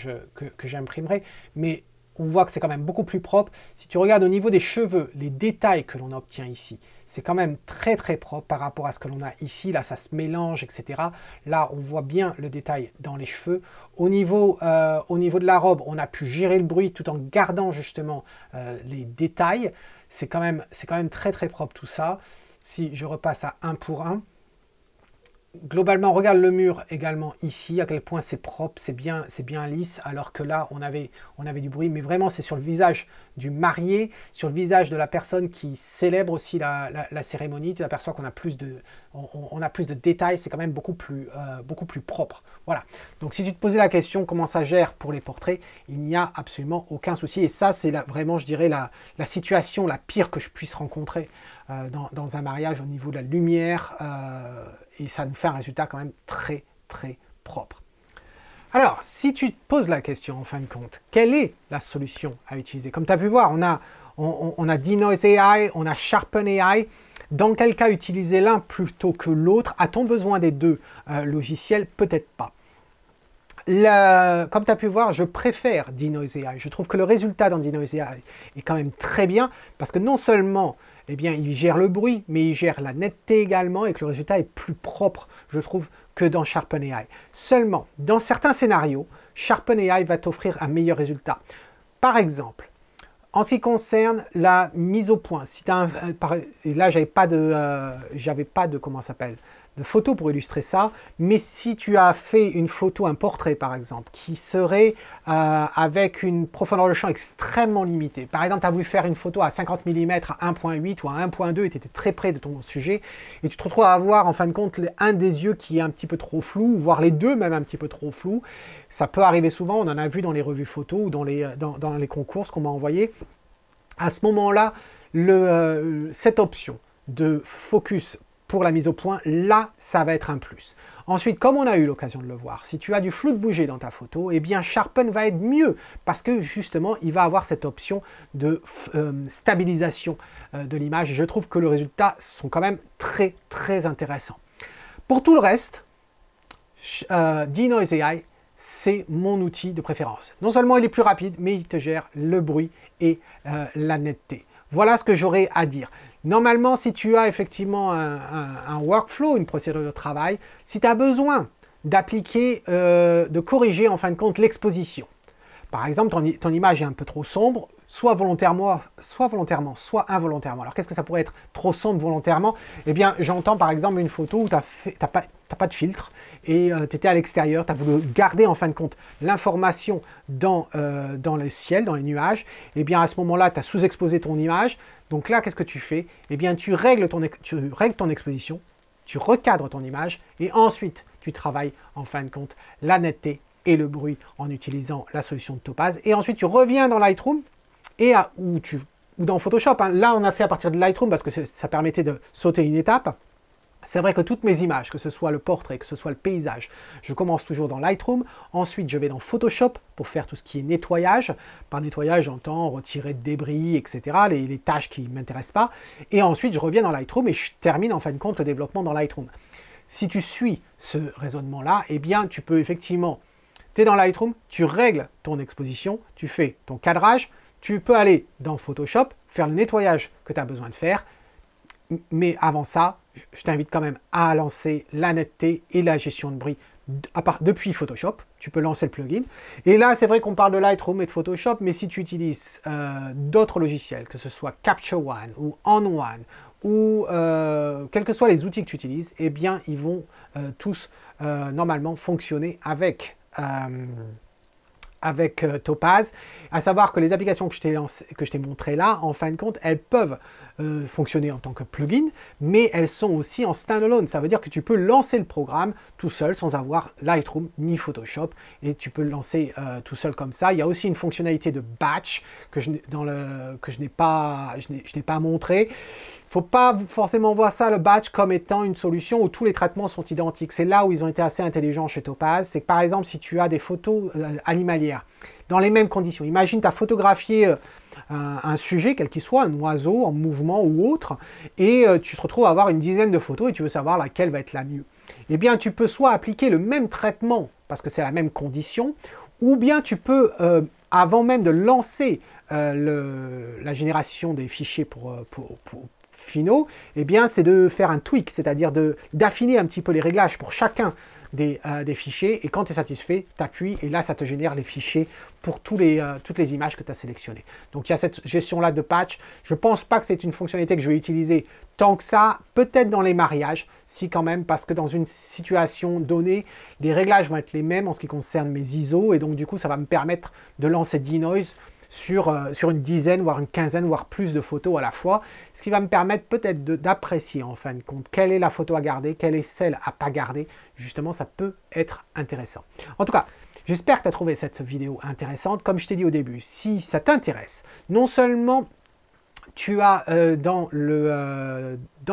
j'imprimerai, mais on voit que c'est quand même beaucoup plus propre. Si tu regardes au niveau des cheveux, les détails que l'on obtient ici, c'est quand même très propre par rapport à ce que l'on a ici. Là, ça se mélange, etc. Là, on voit bien le détail dans les cheveux. Au niveau de la robe, on a pu gérer le bruit tout en gardant justement les détails. C'est quand même très propre tout ça. Si je repasse à 1 pour 1, globalement, regarde le mur également ici, à quel point c'est propre, c'est bien lisse, alors que là, on avait du bruit. Mais vraiment, c'est sur le visage du marié, sur le visage de la personne qui célèbre aussi la cérémonie. Tu aperçois qu'on a on a plus de détails, c'est quand même beaucoup plus propre. Voilà. Donc, si tu te posais la question comment ça gère pour les portraits, il n'y a absolument aucun souci. Et ça, c'est vraiment, je dirais, la situation la pire que je puisse rencontrer dans un mariage au niveau de la lumière. Et ça nous fait un résultat quand même très propre. Alors, si tu te poses la question en fin de compte, quelle est la solution à utiliser? Comme tu as pu voir, on a Denoise AI, on a Sharpen AI. Dans quel cas utiliser l'un plutôt que l'autre? A-t-on besoin des deux logiciels? Peut-être pas. Comme tu as pu voir, je préfère Denoise AI. Je trouve que le résultat dans Denoise AI est quand même très bien parce que non seulement eh bien, il gère le bruit, mais il gère la netteté également et que le résultat est plus propre, je trouve, que dans Sharpen AI. Seulement, dans certains scénarios, Sharpen AI va t'offrir un meilleur résultat. Par exemple, en ce qui concerne la mise au point, si tu as et là, j'avais pas de comment ça s'appelle, de photo pour illustrer ça, mais si tu as fait une photo, un portrait par exemple, qui serait avec une profondeur de champ extrêmement limitée, par exemple tu as voulu faire une photo à 50 mm, à 1.8 ou à 1.2 et tu étais très près de ton sujet, et tu te retrouves à avoir en fin de compte un des yeux qui est un petit peu trop flou, voire les deux même un petit peu trop flou, ça peut arriver souvent, on en a vu dans les revues photos ou dans les concours, ce qu'on m'a envoyé. À ce moment-là, cette option de focus pour la mise au point, là, ça va être un plus. Ensuite, comme on a eu l'occasion de le voir, si tu as du flou de bouger dans ta photo, eh bien Sharpen va être mieux parce que justement, il va avoir cette option de stabilisation de l'image. Je trouve que les résultats sont quand même très intéressants. Pour tout le reste, Denoise AI, c'est mon outil de préférence. Non seulement il est plus rapide, mais il te gère le bruit et la netteté. Voilà ce que j'aurais à dire. Normalement, si tu as effectivement un workflow, une procédure de travail, si tu as besoin d'appliquer, de corriger en fin de compte l'exposition. Par exemple, ton image est un peu trop sombre, soit volontairement, soit involontairement. Alors qu'est-ce que ça pourrait être trop sombre volontairement? Eh bien, j'entends par exemple une photo où tu n'as pas de filtre et tu étais à l'extérieur, tu as voulu garder en fin de compte l'information dans le ciel, dans les nuages. Eh bien, à ce moment-là, tu as sous-exposé ton image. Donc là, qu'est-ce que tu fais? Eh bien, tu règles ton exposition, tu recadres ton image et ensuite, tu travailles en fin de compte la netteté et le bruit en utilisant la solution de Topaz. Et ensuite, tu reviens dans Lightroom ou dans Photoshop. Hein. Là, on a fait à partir de Lightroom parce que ça permettait de sauter une étape. C'est vrai que toutes mes images, que ce soit le portrait, que ce soit le paysage, je commence toujours dans Lightroom. Ensuite, je vais dans Photoshop pour faire tout ce qui est nettoyage. Par nettoyage, j'entends retirer de débris, etc., les tâches qui ne m'intéressent pas. Et ensuite, je reviens dans Lightroom et je termine en fin de compte le développement dans Lightroom. Si tu suis ce raisonnement-là, eh bien, tu peux effectivement, tu es dans Lightroom, tu règles ton exposition, tu fais ton cadrage, tu peux aller dans Photoshop, faire le nettoyage que tu as besoin de faire. Mais avant ça, je t'invite quand même à lancer la netteté et la gestion de bruit depuis Photoshop. Tu peux lancer le plugin. Et là, c'est vrai qu'on parle de Lightroom et de Photoshop, mais si tu utilises d'autres logiciels, que ce soit Capture One ou On One ou quels que soient les outils que tu utilises, eh bien, ils vont tous normalement fonctionner avec Topaz, à savoir que les applications que je t'ai montrées là, en fin de compte, elles peuvent fonctionner en tant que plugin, mais elles sont aussi en standalone. Ça veut dire que tu peux lancer le programme tout seul sans avoir Lightroom ni Photoshop, et tu peux le lancer tout seul comme ça. Il y a aussi une fonctionnalité de batch que je n'ai pas montré. Il ne faut pas forcément voir ça, le batch, comme étant une solution où tous les traitements sont identiques. C'est là où ils ont été assez intelligents chez Topaz. C'est que par exemple, si tu as des photos animalières, dans les mêmes conditions, imagine tu as photographié un sujet, quel qu'il soit, un oiseau en mouvement ou autre, et tu te retrouves à avoir une dizaine de photos et tu veux savoir laquelle va être la mieux. Eh bien, tu peux soit appliquer le même traitement, parce que c'est la même condition, ou bien tu peux, avant même de lancer la génération des fichiers finaux, eh bien, c'est de faire un tweak, c'est-à-dire d'affiner un petit peu les réglages pour chacun des fichiers, et quand tu es satisfait, tu appuies, et là, ça te génère les fichiers pour toutes les images que tu as sélectionnées. Donc, il y a cette gestion-là de patch. Je ne pense pas que c'est une fonctionnalité que je vais utiliser tant que ça, peut-être dans les mariages, si quand même, parce que dans une situation donnée, les réglages vont être les mêmes en ce qui concerne mes ISO, et donc, du coup, ça va me permettre de lancer denoise sur une dizaine, voire une quinzaine, voire plus de photos à la fois, ce qui va me permettre peut-être d'apprécier en fin de compte quelle est la photo à garder, quelle est celle à pas garder. Justement, ça peut être intéressant. En tout cas, j'espère que tu as trouvé cette vidéo intéressante. Comme je t'ai dit au début, si ça t'intéresse, non seulement tu as dans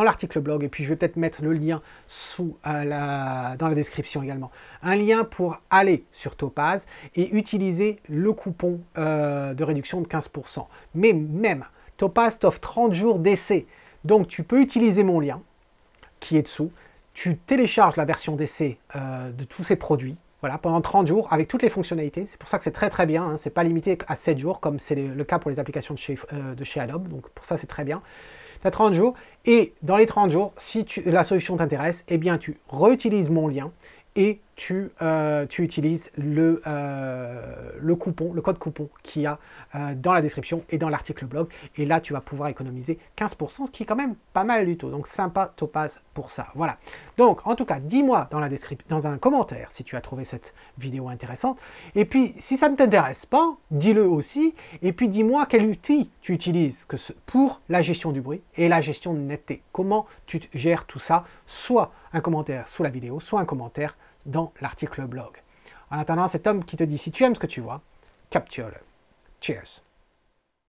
l'article blog, et puis je vais peut-être mettre le lien dans la description également, un lien pour aller sur Topaz et utiliser le coupon de réduction de 15%. Mais même, Topaz t'offre 30 jours d'essai. Donc tu peux utiliser mon lien qui est dessous, tu télécharges la version d'essai de tous ces produits, voilà, pendant 30 jours, avec toutes les fonctionnalités. C'est pour ça que c'est très très bien, hein. C'est pas limité à 7 jours, comme c'est le cas pour les applications de chez Adobe, donc pour ça c'est très bien. Tu as 30 jours, et dans les 30 jours, si la solution t'intéresse, eh bien tu réutilises mon lien, et tu utilises le code coupon qu'il y a dans la description et dans l'article blog. Et là, tu vas pouvoir économiser 15%, ce qui est quand même pas mal du tout. Donc, sympa Topaz pour ça. Voilà. Donc, en tout cas, dis-moi dans un commentaire si tu as trouvé cette vidéo intéressante. Et puis, si ça ne t'intéresse pas, dis-le aussi. Et puis, dis-moi quel outil tu utilises pour la gestion du bruit et la gestion de netteté. Comment tu gères tout ça, soit un commentaire sous la vidéo, soit un commentaire dans l'article blog. En attendant, c'est Tom qui te dit, si tu aimes ce que tu vois, capture-le. Cheers!